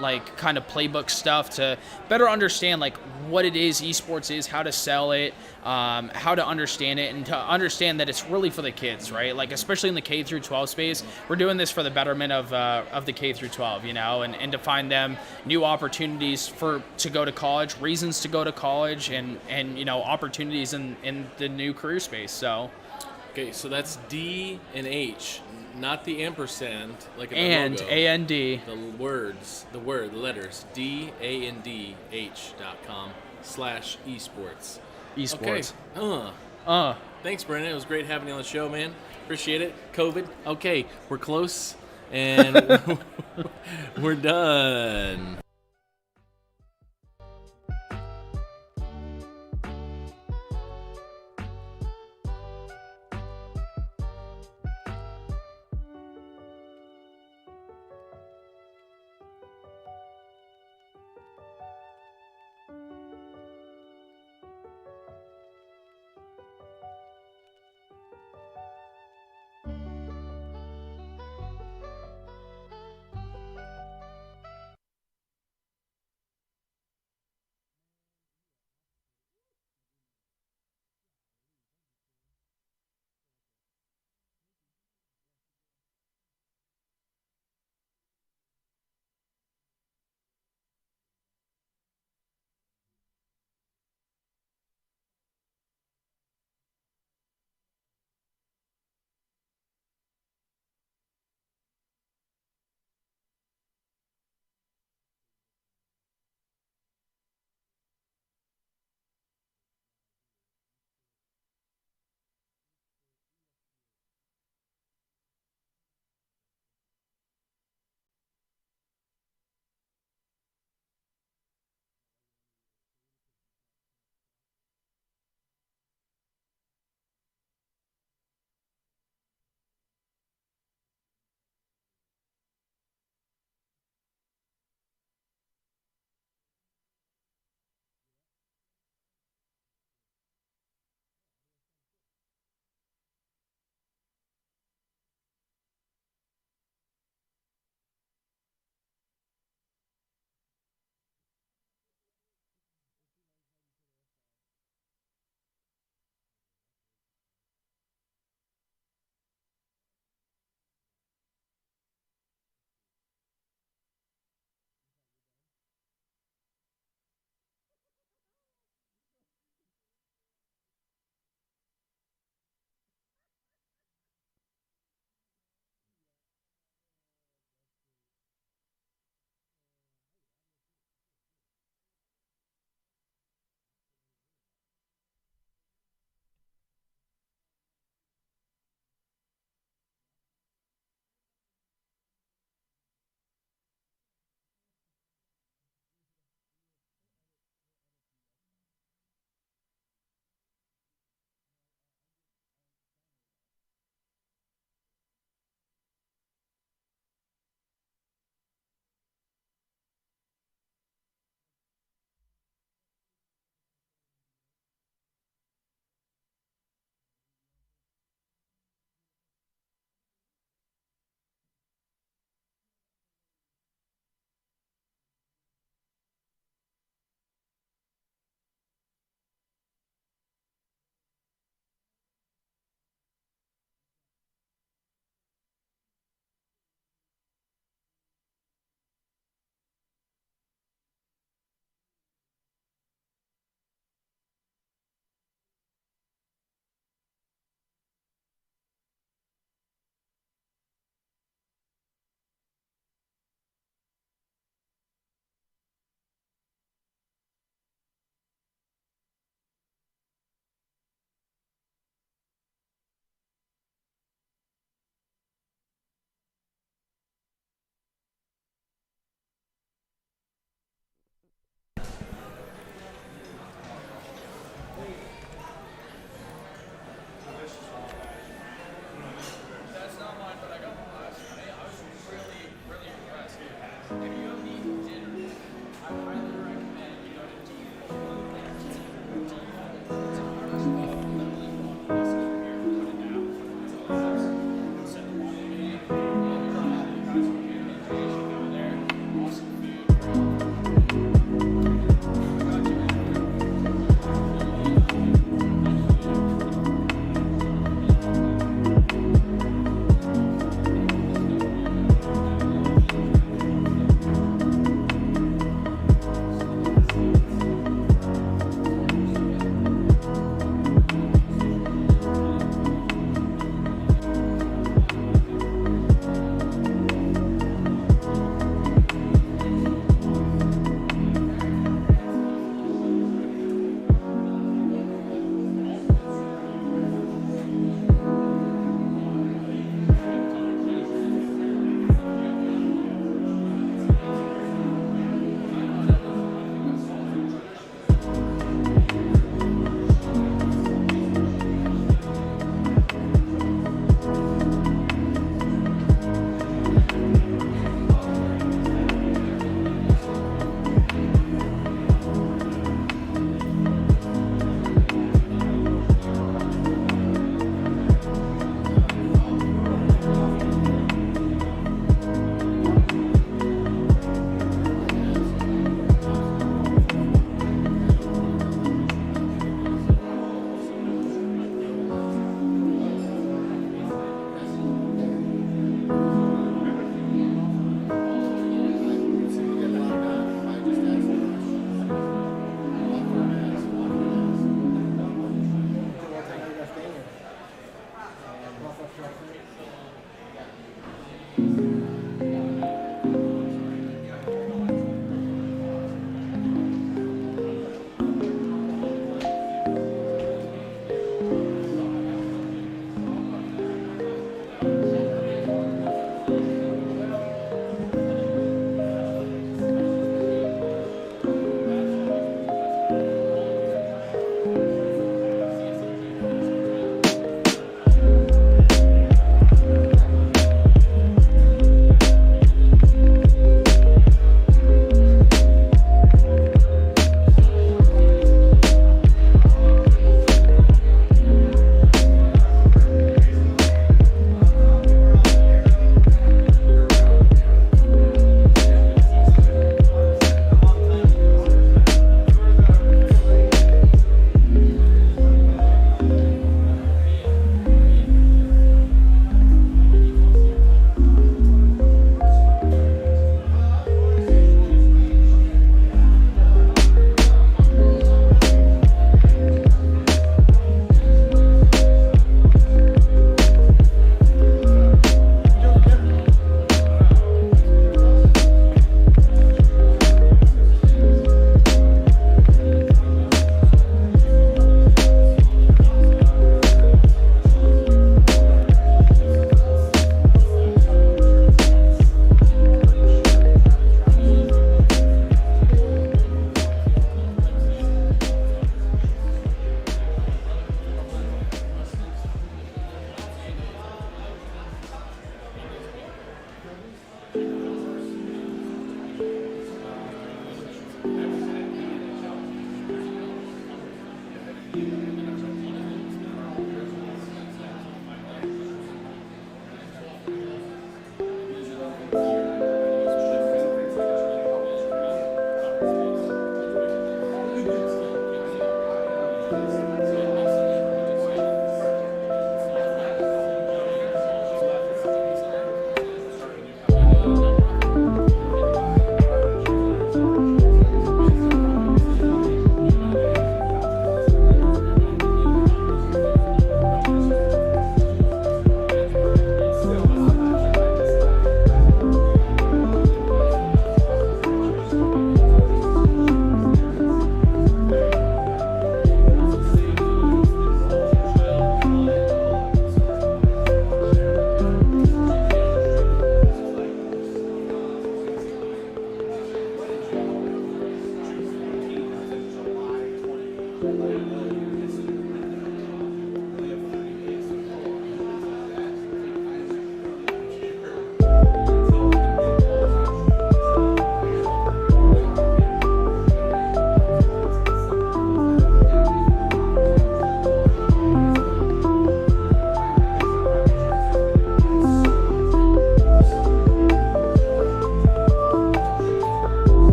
like kind of playbook stuff to better understand like what it is esports is, how to sell it, how to understand it, and to understand that it's really for the kids, right? Like especially in the K through 12 space, we're doing this for the betterment of the K through 12, and to find them new opportunities to go to college, reasons to go to college, and opportunities in the new career space. So. Okay, so that's D and H, not the ampersand like in the And logo. A-N-D. The letters, DANDH.com/esports. Esports. Okay. Thanks, Brendan. It was great having you on the show, man. Appreciate it. COVID. Okay, we're close. and we're done.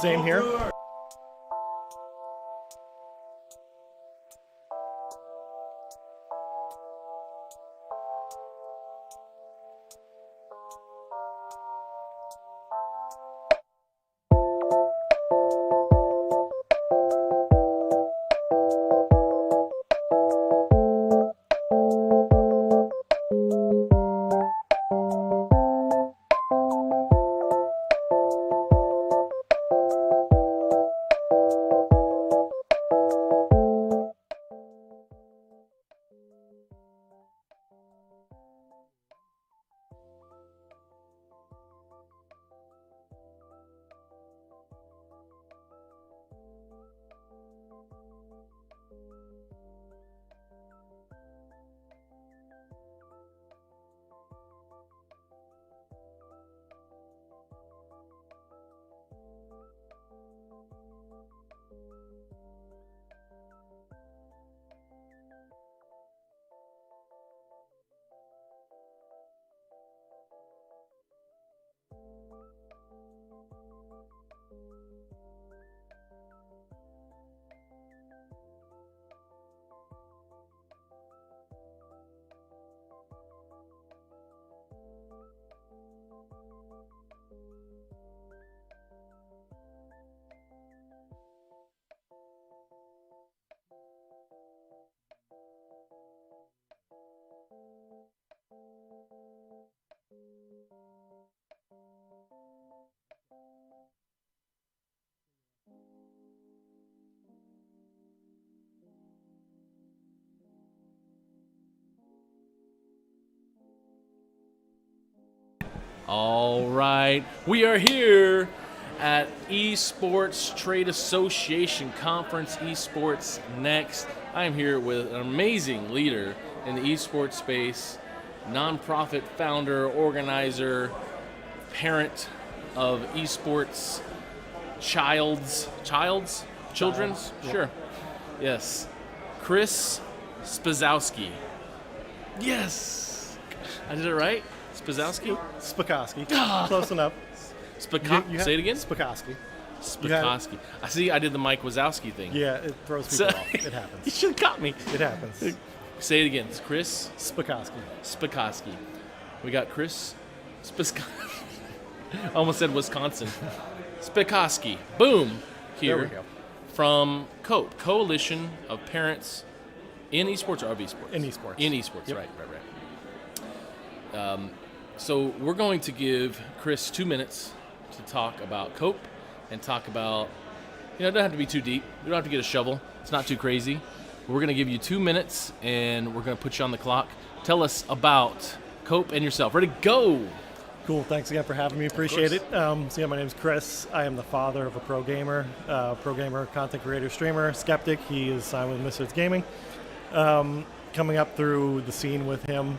Same here. All right. We are here at Esports Trade Association Conference, Esports Next. I am here with an amazing leader in the esports space, nonprofit founder, organizer, parent of esports children's? Yep. Sure. Yes. Chris Spazowski. Yes. I did it right? Spazowski? Spakowski. Close enough. Say it again? Spakowski. Spakowski. I see. I did the Mike Wazowski thing. Yeah, it throws people off. It You happens. should have caught me. It happens. Say it again. It's Chris Spakowski. Spakowski. We got Chris Spakowski. I almost said Wisconsin. Spakowski. Boom. Here There we go. from COPE, Coalition of Parents in Esports or of Esports? In esports. In Esports, Yep. right. So we're going to give Chris 2 minutes to talk about COPE and talk about, it doesn't have to be too deep. We don't have to get a shovel. It's not too crazy. We're going to give you 2 minutes, and we're going to put you on the clock. Tell us about COPE and yourself. Ready, go! Cool. Thanks again for having me. Appreciate it. My name's Chris. I am the father of a pro gamer, content creator, streamer, skeptic. He is signed with Mr. Gaming. Coming up through the scene with him,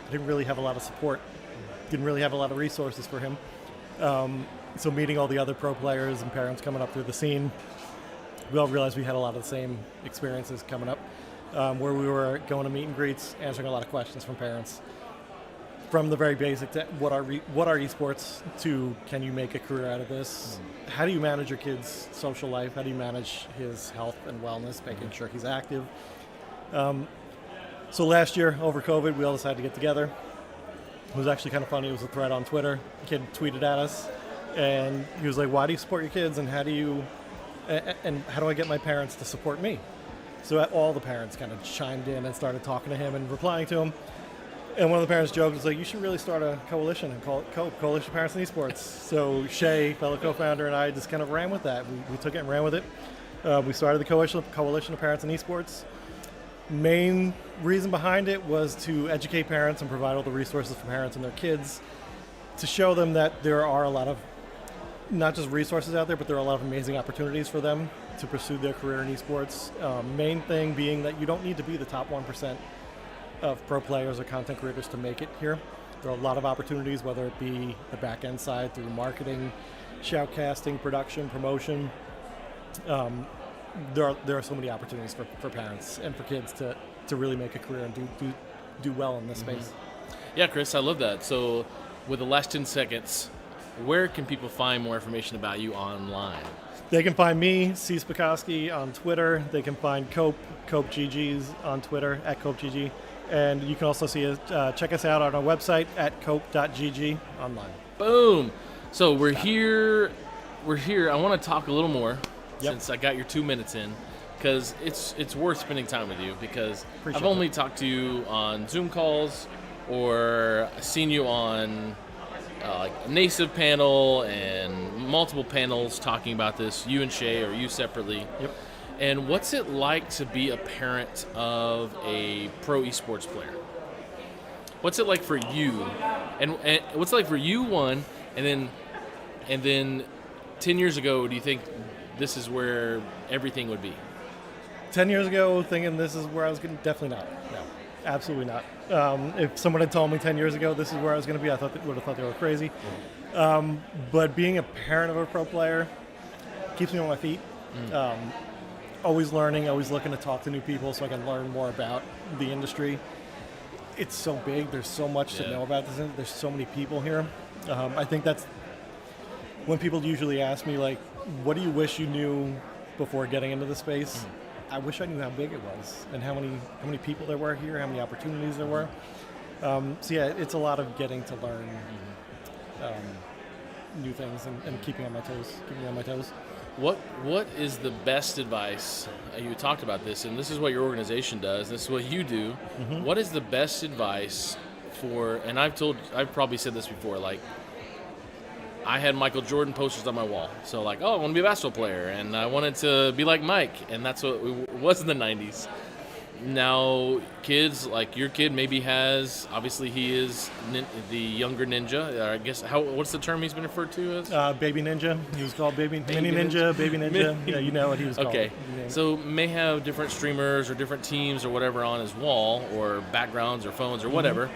I didn't really have a lot of support. Didn't really have a lot of resources for him. So meeting all the other pro players and parents coming up through the scene, we all realized we had a lot of the same experiences coming up, where we were going to meet and greets, answering a lot of questions from parents. From the very basic to what are esports to can you make a career out of this? How do you manage your kid's social life? How do you manage his health and wellness, making sure he's active? So last year, over COVID, we all decided to get together. It was actually kind of funny. It was a thread on Twitter. A kid tweeted at us, and he was like, "Why do you support your kids? And how do I get my parents to support me?" So all the parents kind of chimed in and started talking to him and replying to him. And one of the parents joked, was like, "You should really start a coalition and call it COPE, Coalition of Parents in Esports." So Shay, fellow co-founder, and I just kind of ran with that. We took it and ran with it. We started the Coalition of Parents in Esports. Main reason behind it was to educate parents and provide all the resources for parents and their kids to show them that there are a lot of, not just resources out there, but there are a lot of amazing opportunities for them to pursue their career in esports. Main thing being that you don't need to be the top 1% of pro players or content creators to make it here. There are a lot of opportunities, whether it be the back end side through marketing, shoutcasting, production, promotion. There are so many opportunities for parents and for kids to really make a career and do well in this space. Yeah, Chris, I love that. So with the last 10 seconds, where can people find more information about you online? They can find me, C. Spakowski, on Twitter. They can find COPE GGs on Twitter, at COPEGG. And you can also check us out on our website at cope.gg online. Boom. So we're here. I want to talk a little more since I got your 2 minutes in, because it's worth spending time with you, because Appreciate I've only talked to you on Zoom calls or seen you on like a NASIV panel and multiple panels talking about this, you and Shay or you separately. Yep. And what's it like to be a parent of a pro esports player? What's it like for you? And what's it like for you, one, and then 10 years ago, do you think this is where everything would be? 10 years ago, thinking this is where I was going to, definitely not. No, absolutely not. If someone had told me 10 years ago this is where I was going to be, I would have thought they were crazy. But being a parent of a pro player keeps me on my feet. Always learning, always looking to talk to new people so I can learn more about the industry. It's so big. There's so much to know about this. There's so many people here. I think that's when people usually ask me, like, what do you wish you knew before getting into the space? I wish I knew how big it was and how many people there were here, how many opportunities there were. It's a lot of getting to learn new things and keeping on my toes. What is the best advice? You talked about this, and this is what your organization does. This is what you do. What is the best advice for? And I've probably said this before. Like, I had Michael Jordan posters on my wall. So like, I want to be a basketball player, and I wanted to be like Mike, and that's what it was in the '90s. now kids like your kid maybe has, obviously he is the younger ninja. I guess what's the term he's been referred to as? Baby Ninja. He was called Mini Ninja, Baby Ninja. Yeah, you know what he was called. Okay, Yeah. so may have different streamers or different teams or whatever on his wall or backgrounds or phones or whatever.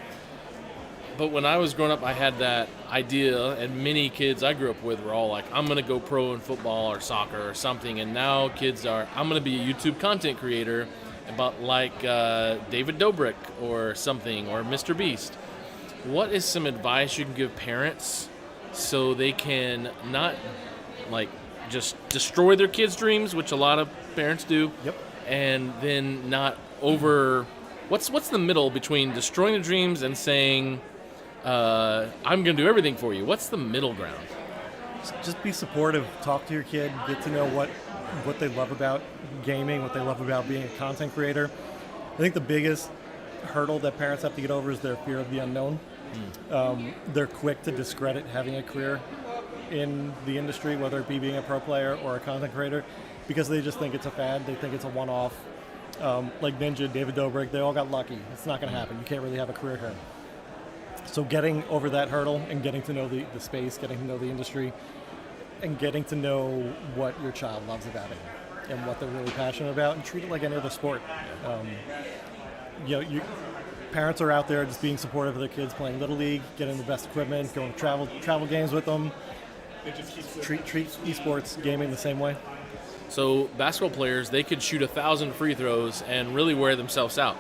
But when I was growing up, I had that idea, and many kids I grew up with were all like, I'm going to go pro in football or soccer or something. And now kids are, I'm going to be a YouTube content creator about like David Dobrik or something, or Mr. Beast. What is some advice you can give parents so they can not like just destroy their kids' dreams, which a lot of parents do, Yep. and then not over, what's the middle between destroying the dreams and saying, I'm going to do everything for you? What's the middle ground? Just be supportive. Talk to your kid. Get to know what they love about gaming, what they love about being a content creator. I think the biggest hurdle that parents have to get over is their fear of the unknown. They're quick to discredit having a career in the industry, whether it be being a pro player or a content creator, because they just think it's a fad. They think it's a one-off. Like Ninja, David Dobrik, they all got lucky. It's not going to happen. You can't really have a career here. So getting over that hurdle and getting to know the space, getting to know the industry, and getting to know what your child loves about it and what they're really passionate about, and treat it like any other sport. Parents are out there just being supportive of their kids playing Little League, getting the best equipment, going to travel games with them. Treat esports gaming the same way. So basketball players, they could shoot 1,000 free throws and really wear themselves out.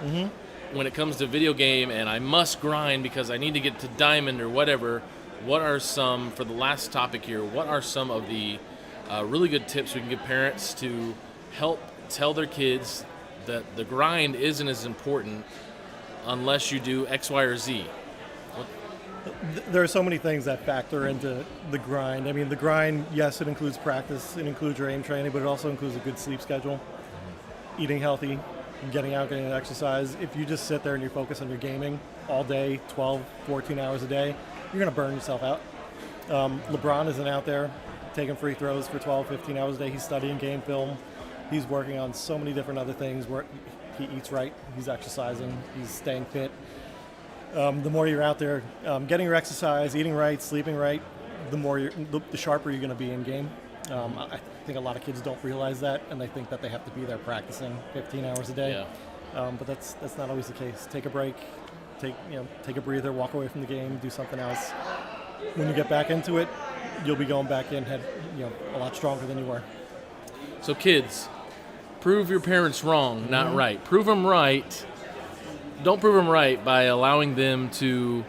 When it comes to video game and I must grind because I need to get to diamond or whatever, what are some, for the last topic here, what are some of the really good tips we can give parents to help tell their kids that the grind isn't as important unless you do X, Y, or Z? There are so many things that factor into the grind. I mean, the grind, yes, it includes practice, it includes your aim training, but it also includes a good sleep schedule, eating healthy, getting out, getting exercise. If you just sit there and you focus on your gaming all day, 12, 14 hours a day, you're going to burn yourself out. LeBron isn't out there taking free throws for 12, 15 hours a day. He's studying game film. He's working on so many different other things where he eats right, he's exercising, he's staying fit. The more you're out there getting your exercise, eating right, sleeping right, the sharper you're going to be in game. I think a lot of kids don't realize that, and they think that they have to be there practicing 15 hours a day. But that's not always the case. Take a break, take a breather, walk away from the game, do something else. When you get back into it, you'll be going back in a lot stronger than you were. So kids, prove your parents wrong, not right. Prove them right. Don't prove them right by allowing them to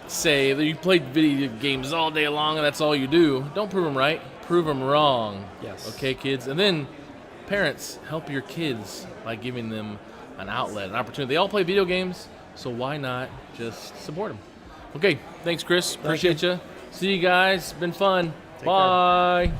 say that you played video games all day long and that's all you do. Don't prove them right. Prove them wrong. Yes. Okay, kids? And then parents, help your kids by giving them an outlet, an opportunity. They all play video games, so why not just support them? Okay, thanks, Chris. Appreciate you. See you guys. Been fun. Bye.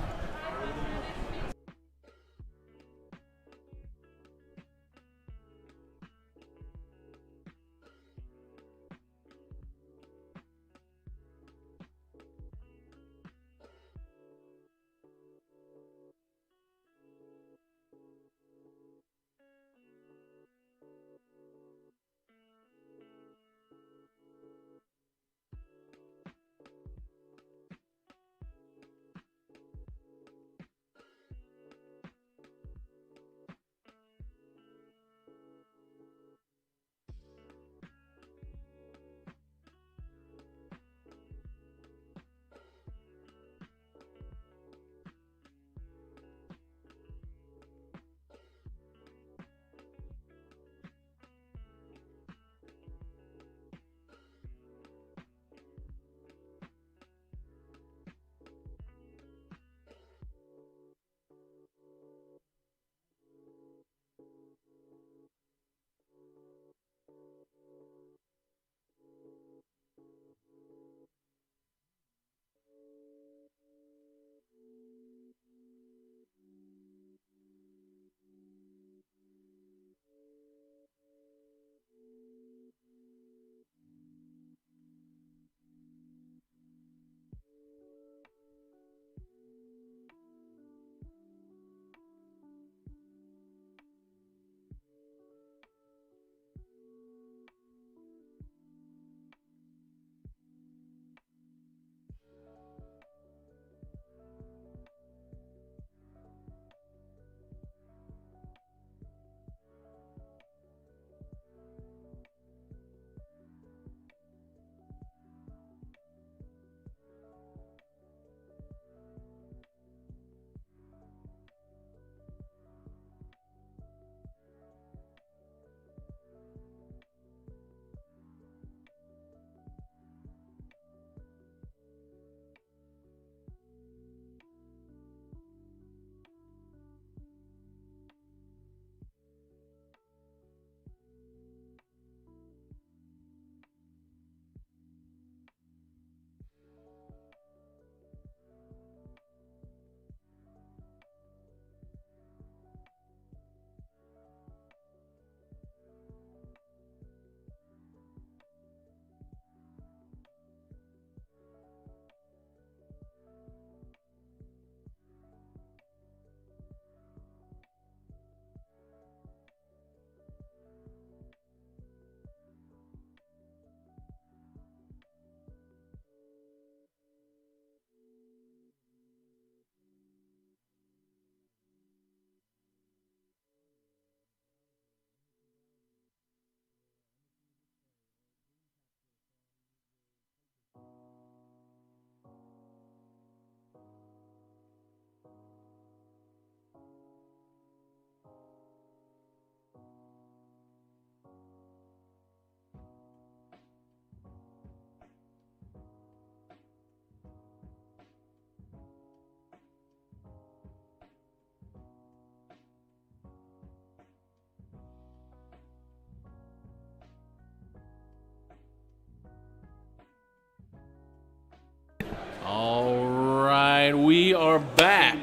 are back.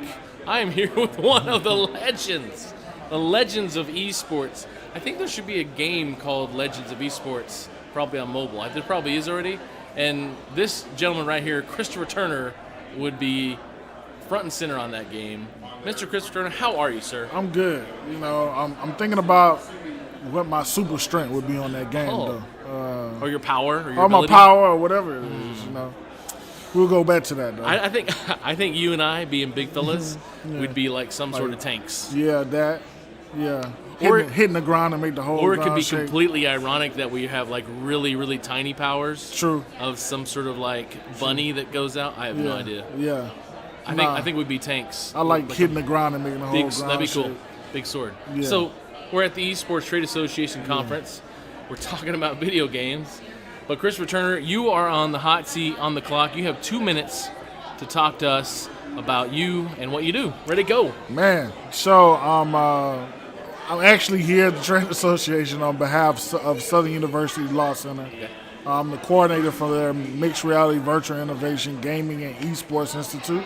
I am here with one of the legends of esports. I think there should be a game called Legends of Esports, probably on mobile. There probably is already. And this gentleman right here, Christopher Turner, would be front and center on that game. Mr. Christopher Turner, how are you, sir? I'm good. You know, I'm thinking about what my super strength would be on that game, though. Or your power, or your Or my ability? power, or whatever it is. You know, we'll go back to that, though. I think you and I, being big fellas, would be like some sort of tanks. Yeah, that. Yeah. Or- Hitting the ground and make the whole Or it could ground be shake. completely ironic that we have like really, really tiny powers. True. Of some sort of like bunny that goes out. I have no idea. Yeah. I think we'd be tanks. I like hitting the ground and making the whole Big, ground that'd be cool. shake. Big sword. Yeah. So we're at the Esports Trade Association conference. We're talking about video games. But Christopher Turner, you are on the hot seat, on the clock. You have 2 minutes to talk to us about you and what you do. Ready to go. Man, so I'm actually here at the Trade Association on behalf of Southern University Law Center. Okay. I'm the coordinator for their Mixed Reality Virtual Innovation Gaming and Esports Institute.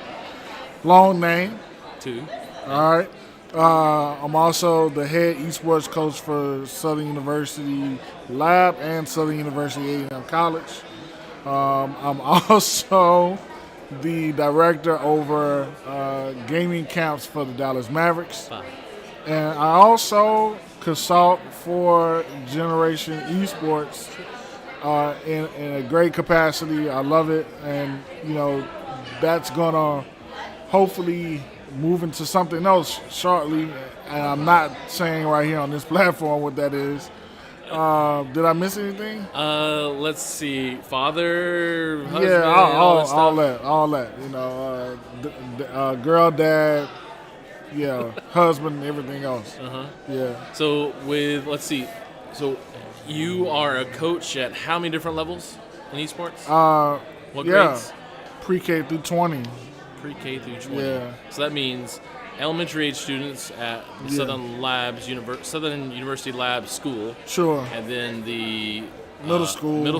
Long name. 2. All right. I'm also the head esports coach for Southern University Lab and Southern University A&M College. I'm also the director over gaming camps for the Dallas Mavericks. 5. And I also consult for Generation Esports in a great capacity. I love it. And, you know, that's going to hopefully move into something else shortly. And I'm not saying right here on this platform what that is. Did I miss anything? Let's see. Father, husband, Yeah, all that stuff. all that. You know, girl, dad, yeah, husband, everything else. Yeah. So let's see. So you are a coach at how many different levels in esports? What yeah, grades? pre-K through 20. Pre-K through 20. Yeah. So that means elementary age students at the Southern University Labs School, Sure. and then the Middle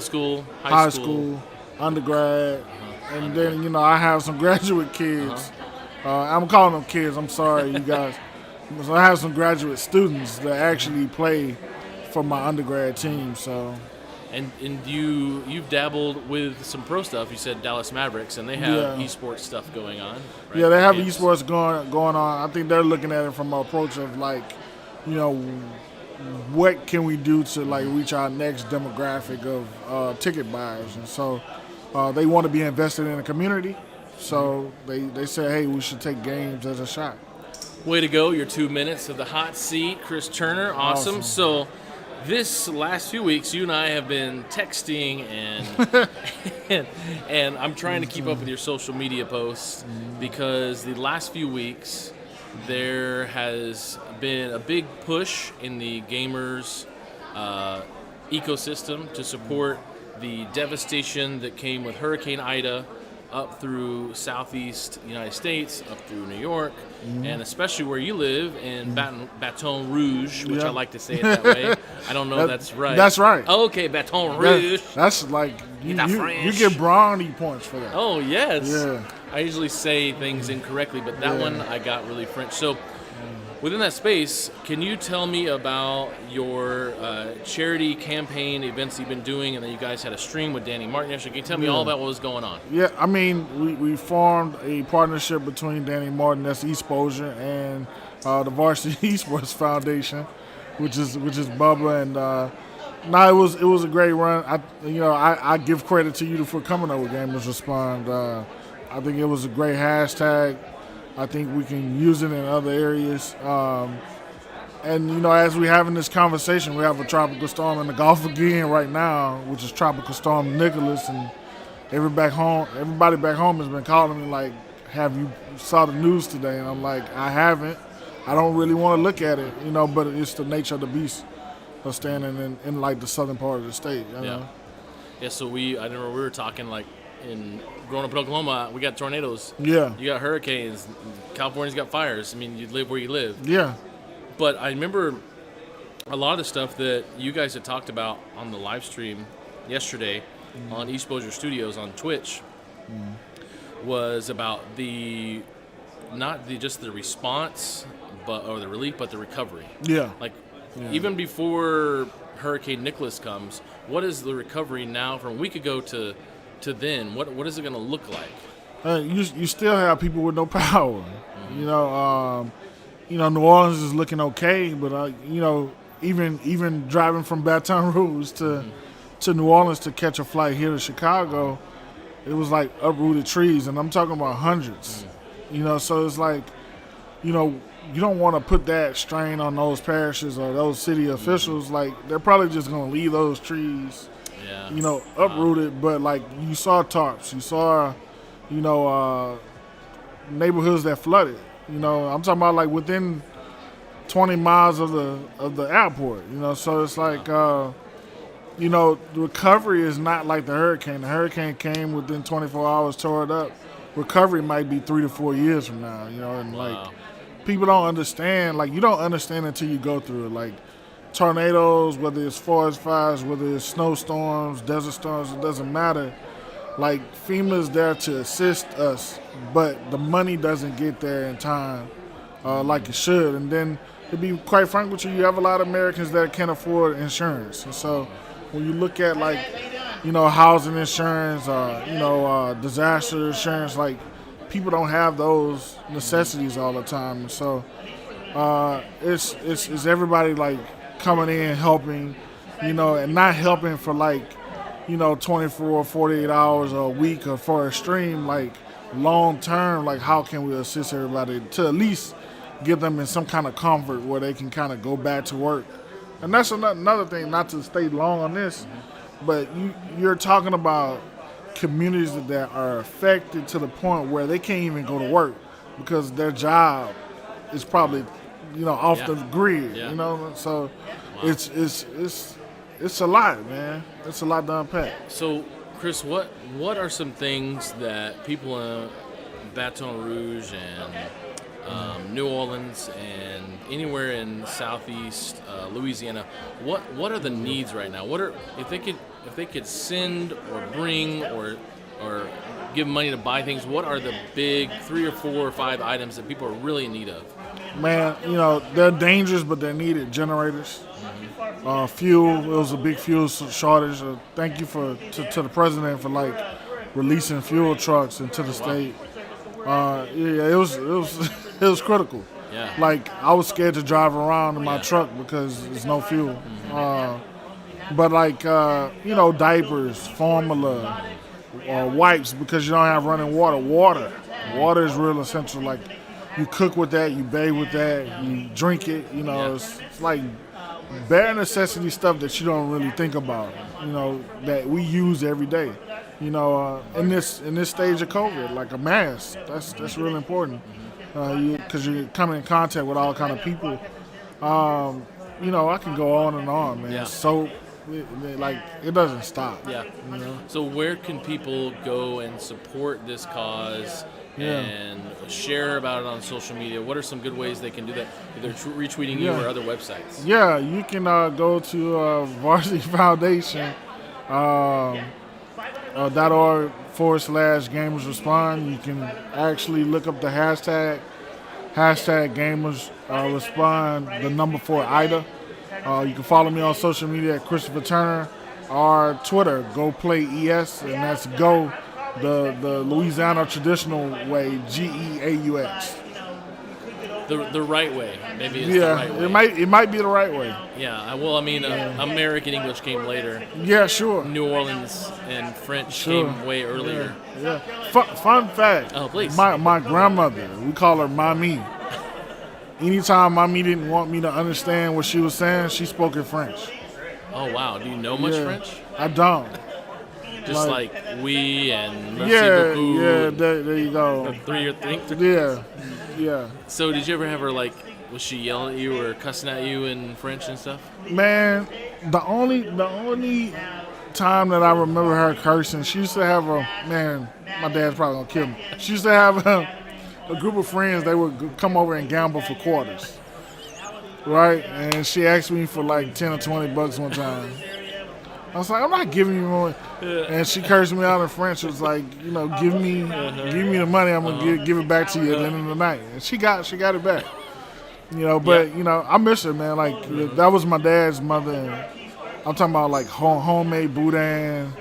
school, high high school, undergrad, Uh-huh. and then, you know, I have some graduate kids. I'm calling them kids. I'm sorry, you guys. So I have some graduate students that actually play for my undergrad team. So And you've dabbled with some pro stuff. You said Dallas Mavericks, and they have Yeah. esports stuff going on. Right? yeah, they have Games. esports going on. I think they're looking at it from an approach of like, you know, what can we do to like reach our next demographic of ticket buyers, and so they want to be invested in the community. So they say, hey, we should take games as a shot. Way to go! Your 2 minutes of the hot seat, Chris Turner. Awesome. So, this last few weeks, you and I have been texting and I'm trying to keep up with your social media posts because the last few weeks there has been a big push in the gamers ecosystem to support the devastation that came with Hurricane Ida up through southeast United States, up through New York, and especially where you live in Baton Rouge, which Yeah. I like to say it that way. I don't know if that's right. That's right. Okay, Baton Rouge. That's like you Get that French. get brownie points for that. Oh, yes. Yeah. I usually say things incorrectly, but that Yeah. one I got really French. So, within that space, can you tell me about your charity campaign events you've been doing, and then you guys had a stream with Danny Martin yesterday? Can you tell me all about what was going on? Yeah, I mean, we formed a partnership between Danny Martin, that's Exposure, and the Varsity Esports Foundation, which is Bubba, and it was a great run. I give credit to you for coming up with Gamers Respond. I think it was a great hashtag. I think we can use it in other areas. And, you know, as we're having this conversation, we have a tropical storm in the Gulf again right now, which is Tropical Storm Nicholas. And everybody back home has been calling me like, have you saw the news today? And I'm like, I haven't. I don't really want to look at it, you know, but it's the nature of the beast of standing in like the southern part of the state, you know? Yeah, so I remember we were talking like growing up in Oklahoma, we got tornadoes. Yeah. You got hurricanes. California's got fires. I mean, you live where you live. Yeah. But I remember a lot of the stuff that you guys had talked about on the live stream yesterday on Exposure Studios on Twitch was about the not just the response, or the relief, but the recovery. Yeah. Like even before Hurricane Nicholas comes, what is the recovery now from a week ago to then? What is it going to look like? You still have people with no power. You know, New Orleans is looking okay, but even driving from Baton Rouge to New Orleans to catch a flight here to Chicago, it was like uprooted trees, and I'm talking about hundreds. So it's like, you don't want to put that strain on those parishes or those city officials. Like, they're probably just going to leave those trees, uprooted. But like, you saw tarps, you saw, neighborhoods that flooded. I'm talking about like within 20 miles of the airport. So it's like, the recovery is not like the hurricane. The hurricane came within 24 hours, tore it up. Recovery might be 3 to 4 years from now. And like, people don't understand. Like, you don't understand until you go through it. Like, tornadoes, whether it's forest fires, whether it's snowstorms, desert storms, it doesn't matter. Like, FEMA is there to assist us, but the money doesn't get there in time like it should. And then, to be quite frank with you, you have a lot of Americans that can't afford insurance. And so when you look at, like, housing insurance, disaster insurance, like, people don't have those necessities all the time. And so it's everybody, like, coming in, helping, and not helping for, like, 24, 48 hours or a week or for a stream, like, long term, like, how can we assist everybody to at least give them in some kind of comfort where they can kind of go back to work. And that's another thing, not to stay long on this, but you're talking about communities that are affected to the point where they can't even go to work because their job is probably, off the grid, So it's a lot, man. It's a lot to unpack. So, Chris, what are some things that people in Baton Rouge and New Orleans and anywhere in Southeast Louisiana, what are the needs right now? If they could send or bring or give money to buy things, what are the big 3 or 4 or 5 items that people are really in need of? Man, they're dangerous, but they're needed. Generators, fuel. It was a big fuel shortage. Thank you to the president for, like, releasing fuel trucks into the state. It was critical. Yeah. Like, I was scared to drive around in my truck because there's no fuel. But like, diapers, formula, wipes, because you don't have running water. Water is real essential. Like, you cook with that, you bathe with that, you drink it. It's like bare necessity stuff that you don't really think about. That we use every day. In this stage of COVID, like a mask, that's really important. Because you're coming in contact with all kind of people. I can go on and on, man. Yeah. So, it doesn't stop. Yeah. So where can people go and support this cause and share about it on social media? What are some good ways they can do that? Either retweeting you or other websites. Yeah, you can go to Varsity Foundation. .org/Gamers Respond. You can actually look up the hashtag Gamers Respond, the number 4 IDA. You can follow me on social media at Christopher Turner, or Twitter, Go Play ES, and that's Go, the Louisiana traditional way, GEAUX. The right way, maybe it's the right way. It might be the right way. Yeah, well, I mean, American English came later. Yeah, sure. New Orleans and French came way earlier. Yeah. Fun fact. Oh, please. My grandmother, we call her Mommy. Anytime Mommy didn't want me to understand what she was saying, she spoke in French. Oh, wow. Do you know much French? I don't. Just like we and merci beaucoup. Yeah, there you go. The 3 or think. Yeah. So did you ever have her, like, was she yelling at you or cussing at you in French and stuff? Man, the only time that I remember her cursing, she used to have my dad's probably gonna kill me. She used to have a group of friends. They would come over and gamble for quarters, right? And she asked me for like $10 or $20 one time. I was like, I'm not giving you money. And she cursed me out in French. It was like, give me the money. I'm gonna give it back to you at the end of the night. And she got it back. But I miss her, man. Like that was my dad's mother. And I'm talking about like homemade boudin,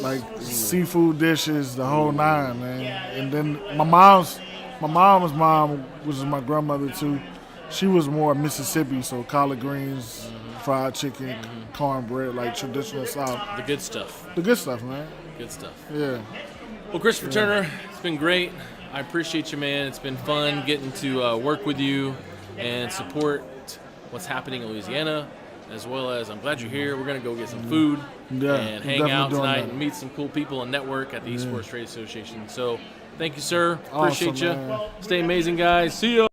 like seafood dishes, the whole nine, man. And then my mom's mom, which is my grandmother too. She was more Mississippi, so collard greens, fried chicken, cornbread, like traditional South. The good stuff. The good stuff, man. Good stuff. Yeah. Well, Christopher Turner, it's been great. I appreciate you, man. It's been fun getting to work with you and support what's happening in Louisiana, as well as I'm glad you're here. We're going to go get some food and hang out tonight and meet some cool people and network at the Esports Trade Association. So thank you, sir. Appreciate you. Man. Stay amazing, guys. See you.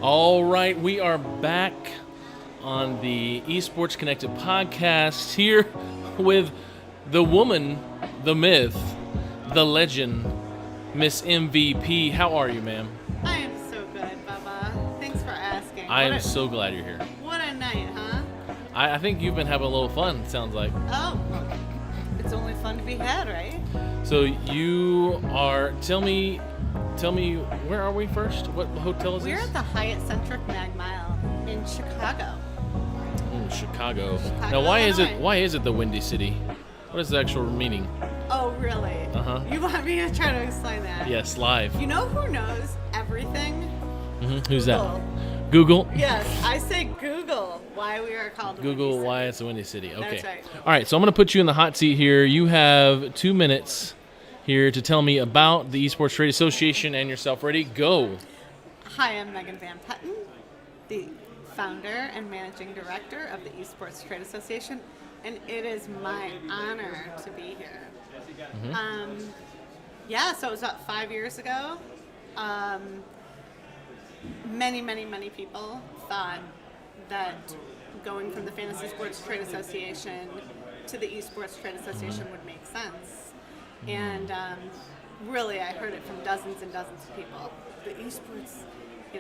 All right, we are back on the Esports Connected podcast here with the woman, the myth, the legend, Miss MVP. How are you, ma'am? I am so good, Bubba. Thanks for asking. I am so glad you're here. What a night, huh? I think you've been having a little fun, it sounds like. Oh, it's only fun to be had, right? So you are, tell me, where are we first? What hotel is We're this? at the Hyatt Centric Mag Mile in Chicago. Chicago. Chicago, Now, why Illinois. is it the Windy City? What is the actual meaning? Oh, really? Uh-huh. You want me to try to explain that? Yes, live. You know who knows everything? Who's Google. that? Google? Yes, I say Google why we are called the Google Windy City. why it's the Windy City. Okay. That's right. All right, so I'm going to put you in the hot seat here. You have 2 minutes here to tell me about the Esports Trade Association and yourself. Ready? Go. Hi, I'm Megan Van Putten, the founder and managing director of the Esports Trade Association, and it is my honor to be here. So it was about 5 years ago. Many people thought that going from the Fantasy Sports Trade Association to the Esports Trade Association would make sense. And really, I heard it from dozens and dozens of people. The esports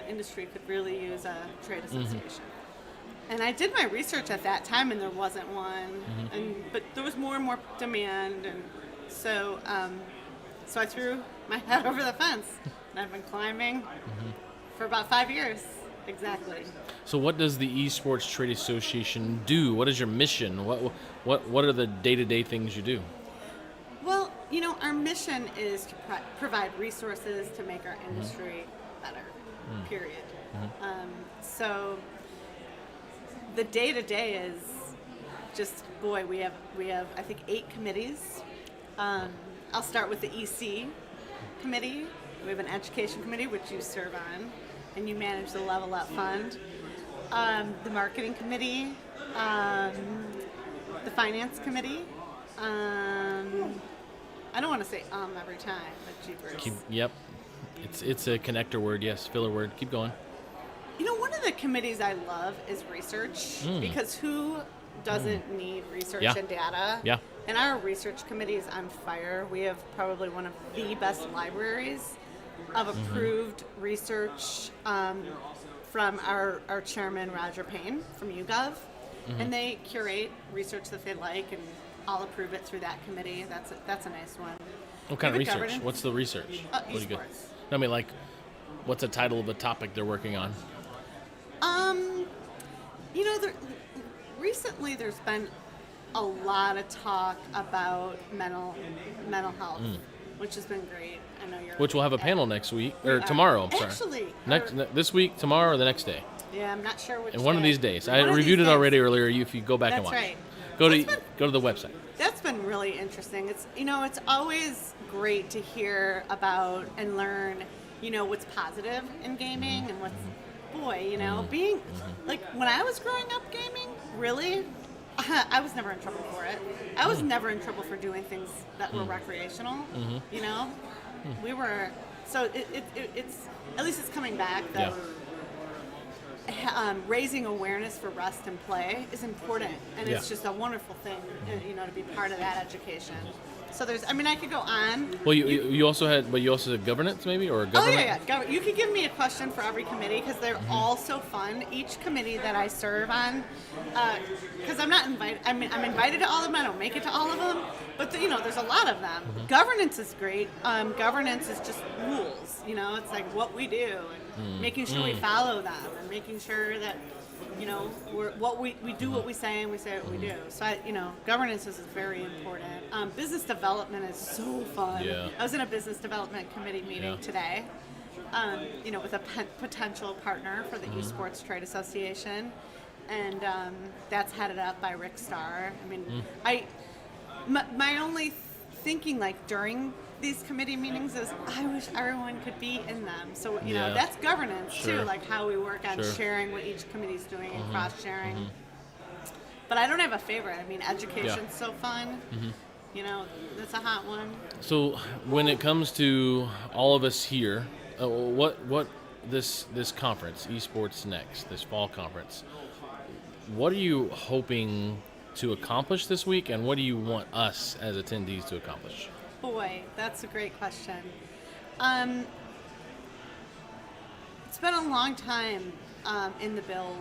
industry could really use a trade association. And I did my research at that time, and there wasn't one. But there was more and more demand, and so I threw my head over the fence, and I've been climbing for about 5 years, exactly. So what does the Esports Trade Association do? What is your mission? What are the day-to-day things you do? Well, our mission is to provide resources to make our industry better, period. So the day-to-day is just, we have I think 8 committees. I'll start with the EC committee. We have an education committee, which you serve on, and you manage the Level Up Fund. The marketing committee, the finance committee. I don't want to say every time, but jeepers. Yep. It's a connector word, yes, filler word. Keep going. One of the committees I love is research, because who doesn't need research and data? Yeah. And our research committee is on fire. We have probably one of the best libraries of approved research from our chairman, Roger Payne, from UGov. And they curate research that they like, and I'll approve it through that committee. That's a nice one. What kind of We have a research? governance- What's the research? What do you get? Esports. I mean, like, what's the title of the topic they're working on? Recently there's been a lot of talk about mental health, which has been great. I know you're. Which we'll have a panel next week, or tomorrow, I'm sorry. Actually. This week, tomorrow, or the next day? Yeah, I'm not sure which. And one of day. these days. One I of reviewed these it days. already earlier. If you go back and That's watch. right. Go to the website. That's been really interesting. It's always great to hear about and learn, what's positive in gaming and what's, being, like, when I was growing up gaming, really, I was never in trouble for it. I was never in trouble for doing things that were recreational, We were, so it's, at least it's coming back, that raising awareness for rest and play is important, and it's just a wonderful thing, to be part of that education. So I could go on. Well, you also had governance, maybe, or government? Oh yeah. You could give me a question for every committee, because they're all so fun. Each committee that I serve on, because I'm not invited. I'm invited to all of them. I don't make it to all of them, but there's a lot of them. Governance is great. Governance is just rules. It's like what we do, and making sure we follow them, and making sure that we do what we say, and we say what we do. So governance is very important. Business development is so fun. Yeah. I was in a business development committee meeting today, with a potential partner for the Esports Trade Association, and that's headed up by Rick Starr. My only thinking, like, during these committee meetings is I wish everyone could be in them. So, that's governance too, like how we work on sharing what each committee's doing and cross-sharing. But I don't have a favorite. Education's so fun. That's a hot one. So when it comes to all of us here, what this conference, Esports Next, this fall conference, what are you hoping to accomplish this week, and what do you want us as attendees to accomplish? Boy, that's a great question. It's been a long time in the build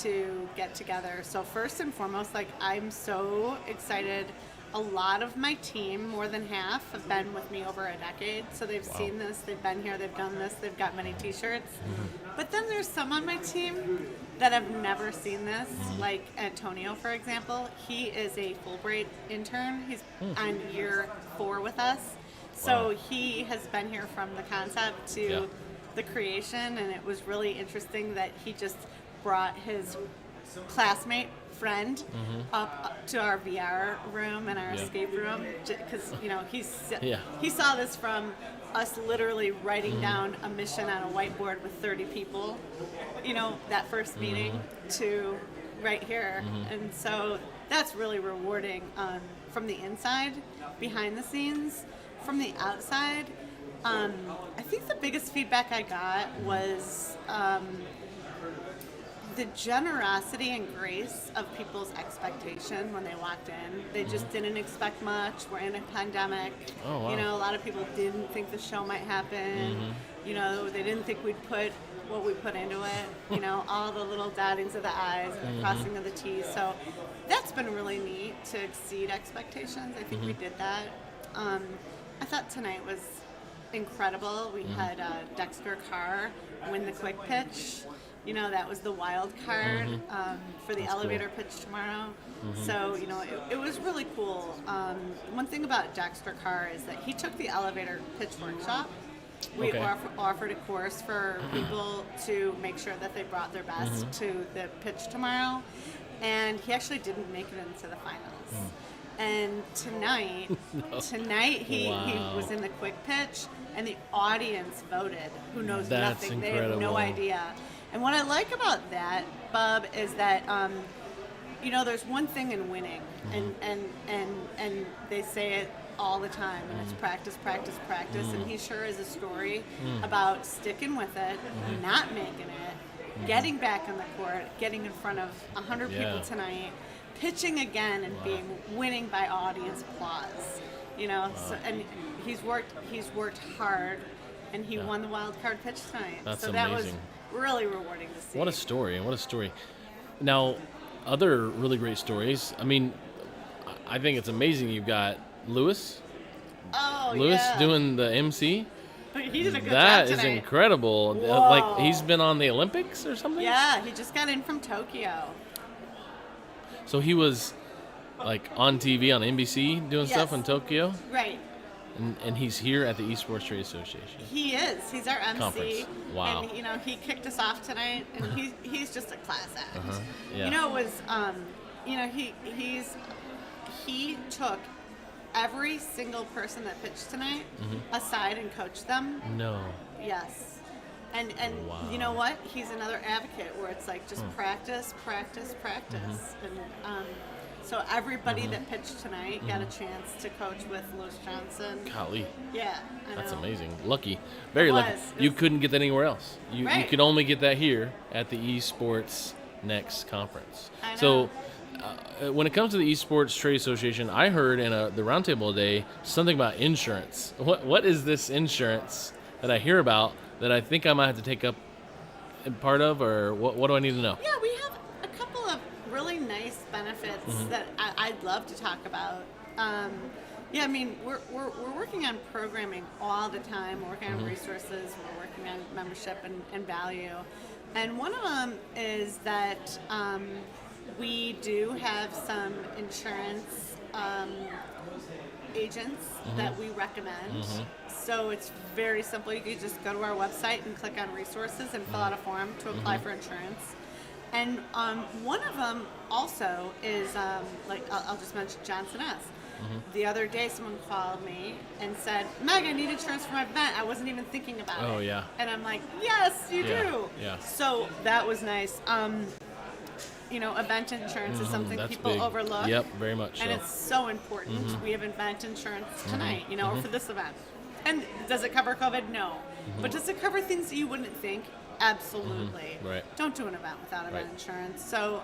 to get together. So first and foremost, like, I'm so excited. A lot of my team, more than half, have been with me over a decade. So they've seen this, they've been here, they've done this, they've got many t-shirts. But then there's some on my team that have never seen this, like Antonio, for example. He is a Fulbright intern. He's on year 4 with us. So he has been here from the concept to the creation, and it was really interesting that he just brought his classmate friend up to our VR room and our escape room, because he saw this from us literally writing down a mission on a whiteboard with 30 people, that first meeting, to right here. And so that's really rewarding from the inside, behind the scenes. From the outside, I think the biggest feedback I got was the generosity and grace of people's expectation when they walked in. They just didn't expect much. We're in a pandemic. Oh, wow. A lot of people didn't think the show might happen. They didn't think we'd put what we put into it. All the little dottings of the I's and the crossing of the T's. So that's been really neat to exceed expectations. I think we did that. I thought tonight was incredible. We had Dexter Carr win the quick pitch. That was the wild card for the elevator pitch tomorrow. So, it was really cool. One thing about Dexter Carr is that he took the elevator pitch workshop. We offered a course for people to make sure that they brought their best to the pitch tomorrow. And he actually didn't make it into the finals. And tonight he was in the quick pitch, and the audience voted. Who knows That's nothing? incredible. They have no idea. And what I like about that, Bub, is that there's one thing in winning, and they say it all the time, and it's practice, practice, practice. And he sure is a story about sticking with it, not making it, getting back on the court, getting in front of 100 people tonight, pitching again, and winning by audience applause. So, and he's worked hard, and he won the wild card pitch tonight. That's so that amazing. was really rewarding to see. What a story. Now, other really great stories. I mean, I think it's amazing you've got Lewis doing the MC. He did a good That job is tonight. incredible. Whoa. Like, he's been on the Olympics or something? Yeah, he just got in from Tokyo. So he was like on TV on NBC doing stuff in Tokyo? Right. And he's here at the Esports Trade Association. He is. He's our MC. Conference. Wow. And he kicked us off tonight, and he's just a class act. Yeah. It was he took every single person that pitched tonight aside and coached them. No. Yes. And Wow. you know what? He's another advocate where it's like just practice, practice, practice. And so everybody that pitched tonight got a chance to coach with Lewis Johnson. Golly. Yeah, I That's know. amazing. Lucky. Very lucky. You couldn't get that anywhere else. You could only get that here at the Esports Next Conference. I know. So when it comes to the Esports Trade Association, I heard in the roundtable today something about insurance. What is this insurance that I hear about that I think I might have to take up part of, or what do I need to know? Yeah, we have a couple of really nice benefits that I'd love to talk about. Yeah, I mean, we're working on programming all the time. We're working on resources. We're working on membership and value. And one of them is that we do have some insurance agents that we recommend. So it's very simple. You can just go to our website and click on resources and fill out a form to apply for insurance. And one of them also is, I'll just mention Johnson S. The other day, someone called me and said, Meg, I need insurance for my event. I wasn't even thinking about it. Oh, yeah. And I'm like, yes, you do. Yeah. So that was nice. Event insurance is something That's people big. overlook. Yep, very much And so. it's so important. We have event insurance tonight, or for this event. And does it cover COVID? No. But does it cover things that you wouldn't think? Absolutely. Right. Don't do an event without event Right. insurance. So,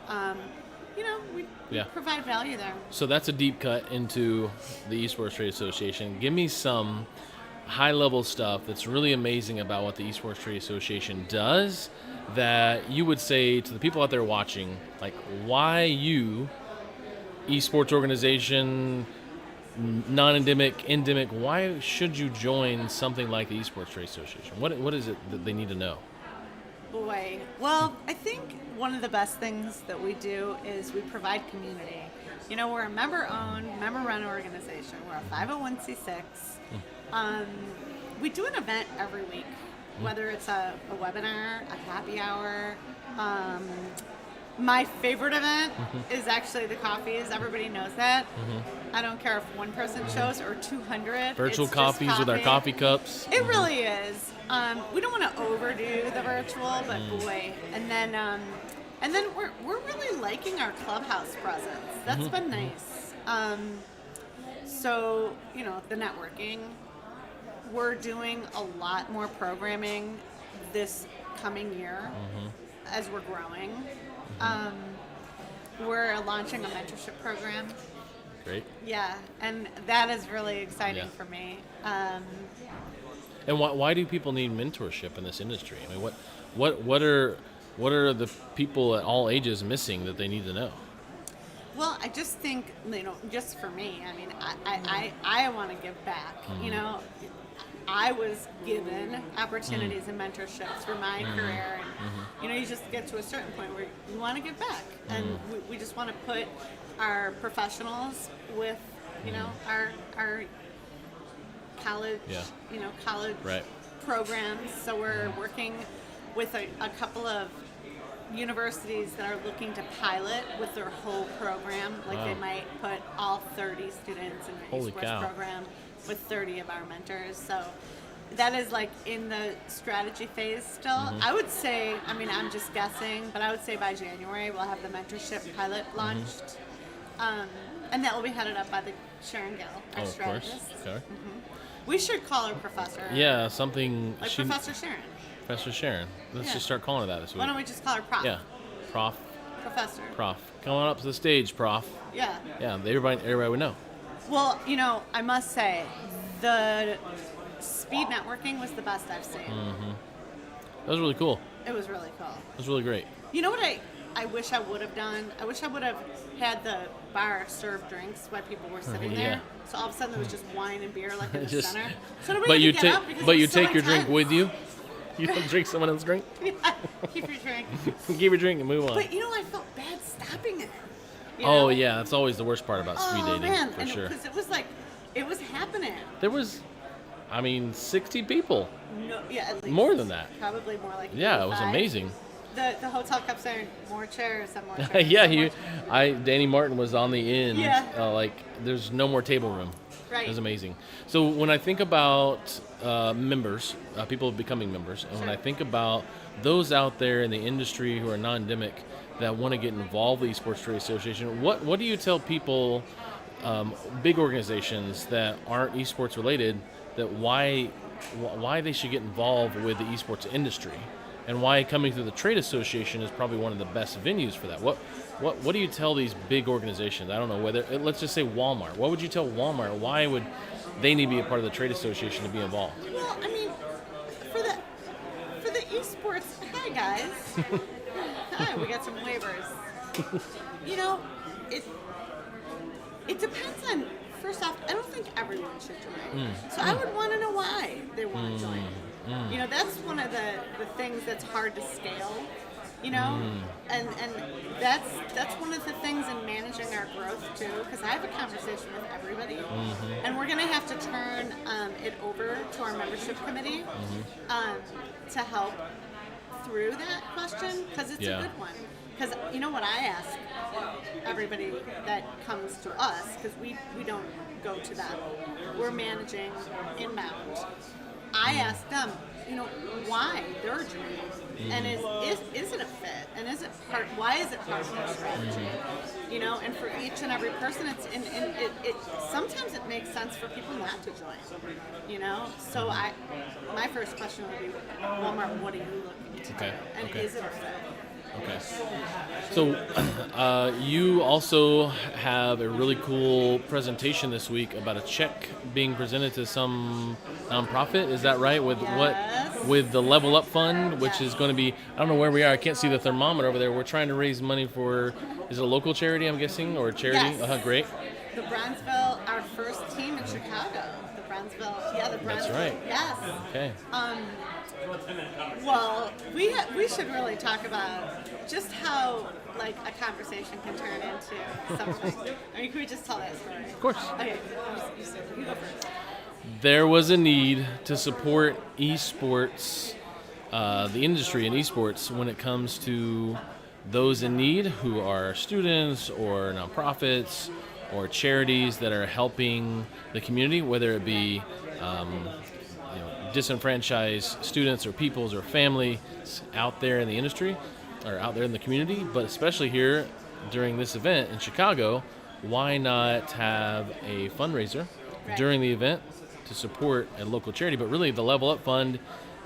we Yeah. provide value there. So that's a deep cut into the Esports Trade Association. Give me some high-level stuff that's really amazing about what the Esports Trade Association does that you would say to the people out there watching, like, why you, esports organization, non-endemic, endemic, why should you join something like the Esports Trade Association? What is it that they need to know? Boy. Well, I think one of the best things that we do is we provide community. We're a member-owned, member-run organization. We're a 501c6. We do an event every week, whether it's a webinar, a happy hour. My favorite event is actually the coffees. Everybody knows that. I don't care if one person shows or 200. Virtual it's just coffees with our coffee cups. It really is. We don't want to overdo the virtual, but boy, and then we're really liking our clubhouse presence. That's been nice. So the networking. We're doing a lot more programming this coming year as we're growing. We're launching a mentorship program. Great. Yeah, and that is really exciting Yeah. for me. And why do people need mentorship in this industry? I mean, what are the people at all ages missing that they need to know? Well, I just think, just for me, I mean, I want to give back. I was given opportunities and mentorships for my career, and you just get to a certain point where you want to give back, and we just want to put our professionals with, our college, college Right. programs. So we're working with a couple of universities that are looking to pilot with their whole program. Like they might put all 30 students in their Holy esports cow. program with 30 of our mentors. So that is like in the strategy phase still. I would say, I mean, I'm just guessing, but I would say by January we'll have the mentorship pilot launched. And that will be headed up by the Sharon Gill, our Of course. strategist. Okay. We should call her Professor. Yeah, something. Like Professor Sharon. Professor Sharon. Let's Yeah. just start calling her that this week. Why don't we just call her Prof? Yeah. Prof. Professor. Prof. Come on up to the stage, Prof. Yeah. Yeah, everybody would know. Well, I must say, the speed networking was the best I've seen. That was really cool. It was really cool. It was really great. You know what I wish I would have done? I wish I would have had the bar serve drinks while people were sitting there. Yeah. So all of a sudden there was just wine and beer like in the Just- center. So nobody But had you to get take up because but it you was so take your drink intense. with you. You don't drink someone else's drink. Yeah, keep your drink. Give your drink and move on. But I felt bad stopping it. you Oh know? yeah, that's always the worst part about speed dating, man. for and sure. Because it was happening. There was, 60 people. No, yeah, at least. More than that. Probably more like Yeah, it was 85. amazing. The hotel kept saying more chairs and more chairs. Yeah, and more chairs. Danny Martin was on the end. Yeah. There's no more table room. Right. It was amazing. So when I think about members, people becoming members, and when I think about those out there in the industry who are non-endemic that want to get involved with the Esports Trade Association, what do you tell people, big organizations that aren't esports related, that why they should get involved with the esports industry, and why coming through the trade association is probably one of the best venues for that? What do you tell these big organizations? I don't know, whether let's just say Walmart. What would you tell Walmart? Why would they need to be a part of the trade association to be involved? Well, I mean, for the esports, hi guys. Hi, we got some waivers. It depends on. First off, I don't think everyone should join. So I would want to know why they want to join. That's one of the things that's hard to scale. And that's one of the things in managing our growth too, because I have a conversation with everybody, and we're gonna have to turn it over to our membership committee to help through that question, because it's a good one. Because you know what I ask everybody that comes to us, because we don't go to them, we're managing inbound. I ask them, why they're joining, and is it a fit, and why is it part of their strategy? And for each and every person, it sometimes it makes sense for people not to join. So my first question would be, Walmart, what are you looking Okay. And Okay. is it worth it? Okay. So, you also have a really cool presentation this week about a check being presented to some nonprofit. Is that right? Yes. With the Level Up Fund, which Yes. is going to be, I don't know where we are. I can't see the thermometer over there. We're trying to raise money for, is it a local charity, I'm guessing, or a charity? Yes. Great. The Bronzeville, our first team in Chicago. The Bronzeville. That's right. Yes. Okay. Well, we should really talk about just how like a conversation can turn into something. I mean, can we just tell that story? Of course. Okay, you go first. There was a need to support esports, the industry in esports, when it comes to those in need who are students or nonprofits or charities that are helping the community, whether it be disenfranchised students or peoples or families out there in the industry or out there in the community, but especially here during this event in Chicago. Why not have a fundraiser during the event to support a local charity? But really, the Level Up Fund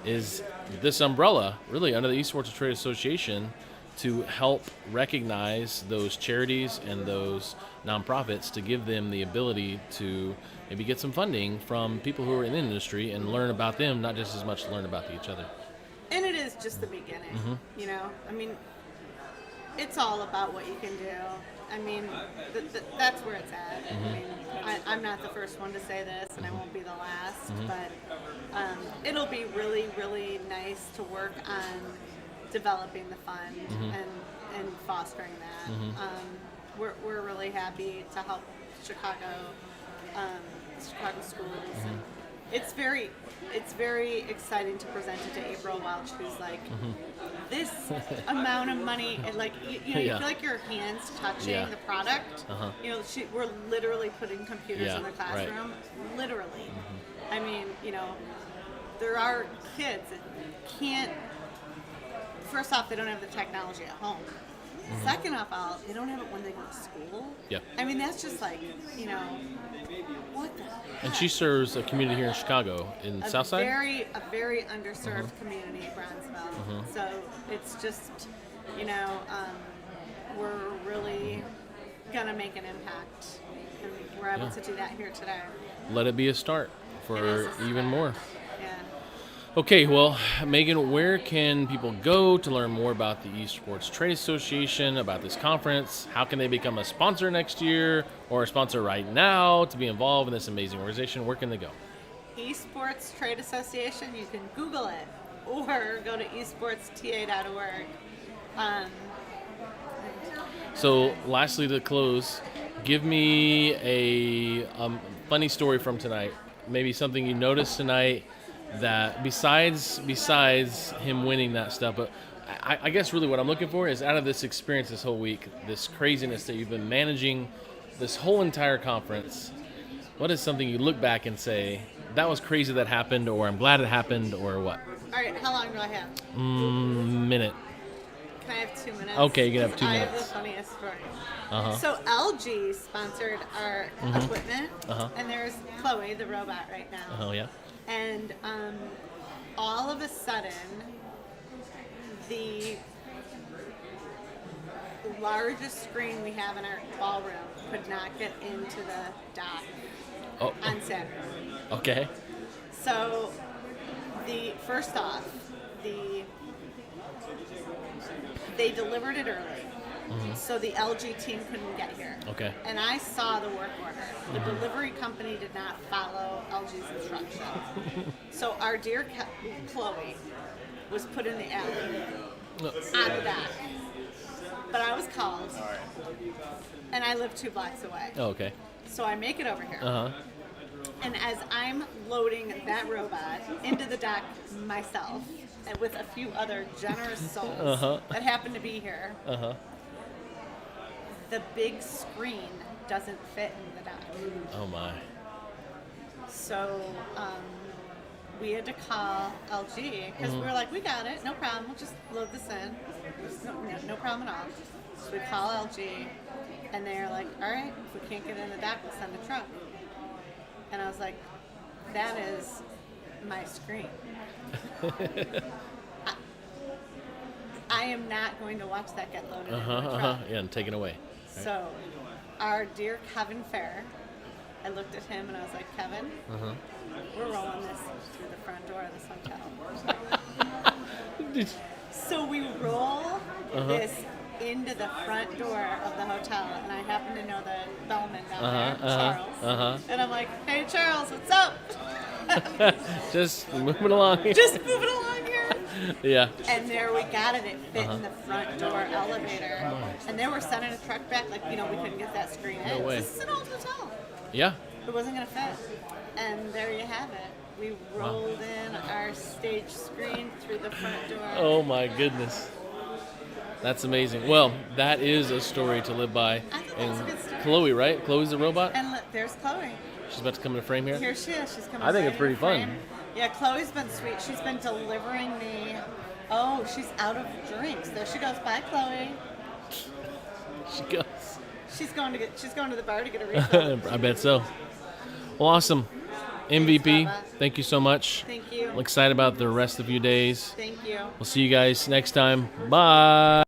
is this umbrella, really under the Esports Trade Association, to help recognize those charities and those nonprofits, to give them the ability to maybe get some funding from people who are in the industry and learn about them, not just as much learn about each other. And it is just the beginning, you know? I mean, it's all about what you can do. I mean, that's where it's at. I mean, I'm not the first one to say this, and I won't be the last, but it'll be really, really nice to work on developing the fund and fostering that. We're really happy to help Chicago schools. And it's very exciting to present it to April Welch, who's like, this amount of money, and like you feel like your hands touching the product. You know, we're literally putting computers in the classroom, literally. I mean, you know, there are kids that can't. First off, they don't have the technology at home. Second off, they don't have it when they go to school. Yep. I mean, that's just like, you know, what the heck? And she serves a community here in Chicago, in Southside? A very underserved community, Bronzeville. So it's just, you know, we're really going to make an impact. And we're able to do that here today. Let it be a start for even more. Yeah. Okay, well, Megan, where can people go to learn more about the Esports Trade Association, about this conference? How can they become a sponsor next year or a sponsor right now to be involved in this amazing organization? Where can they go? Esports Trade Association, you can Google it or go to esportsta.org. So, lastly, to close, give me a funny story from tonight. Maybe something you noticed tonight that besides him winning that stuff, but I guess really what I'm looking for is out of this experience this whole week, this craziness that you've been managing this whole entire conference, what is something you look back and say, that was crazy that happened, or I'm glad it happened, or what? All right, how long do I have? Minute. Can I have 2 minutes? Okay, you can have 2 I minutes. have the funniest story. So LG sponsored our equipment, and there's Chloe, the robot, right now. Oh, yeah? And all of a sudden, the largest screen we have in our ballroom could not get into the dock on Saturday. Okay. So, first off, they delivered it early, so the LG team couldn't get here. Okay. And I saw the work order. The delivery company did not follow LG's instructions. So our dear Chloe was put in the alley on the dock. But I was called, and I live 2 blocks away. Oh, okay. So I make it over here. And as I'm loading that robot into the dock myself, and with a few other generous souls that happen to be here, the big screen doesn't fit in the dock. Oh, my. So we had to call LG because we were like, we got it, no problem, we'll just load this in. No problem at all. So we call LG, and they're like, all right, if we can't get in the dock, we'll send a truck. And I was like, that is my screen. I am not going to watch that get loaded Uh huh. into a Uh truck. huh. Yeah, and taken away. So, our dear Kevin Fair, I looked at him and I was like, Kevin, we're rolling this through the front door of this hotel. So we roll this into the front door of the hotel, and I happen to know the bellman down there, Charles. And I'm like, hey, Charles, what's up? Just moving along. Just moving along here. Yeah. And there we got it. It fit in the front door elevator. And they were sending a truck back, like, we couldn't get that screen in. No way. This is an old hotel. Yeah. It wasn't going to fit. And there you have it. We rolled in our stage screen through the front door. Oh my goodness. That's amazing. Well, that is a story to live by. I think that's a And good story. Chloe, right? Chloe's the robot? And look, there's Chloe. She's about to come in the frame here. Here she is. She's coming. I think right it's pretty in the frame. fun. Yeah, Chloe's been sweet. She's been delivering me. Oh, she's out of drinks. There she goes. Bye, Chloe. She goes. She's going to the bar to get a refill. I bet so. Well, awesome. MVP, Bubba. thank you so much. Thank you. I'm excited about the rest of your days. Thank you. We'll see you guys next time. Bye.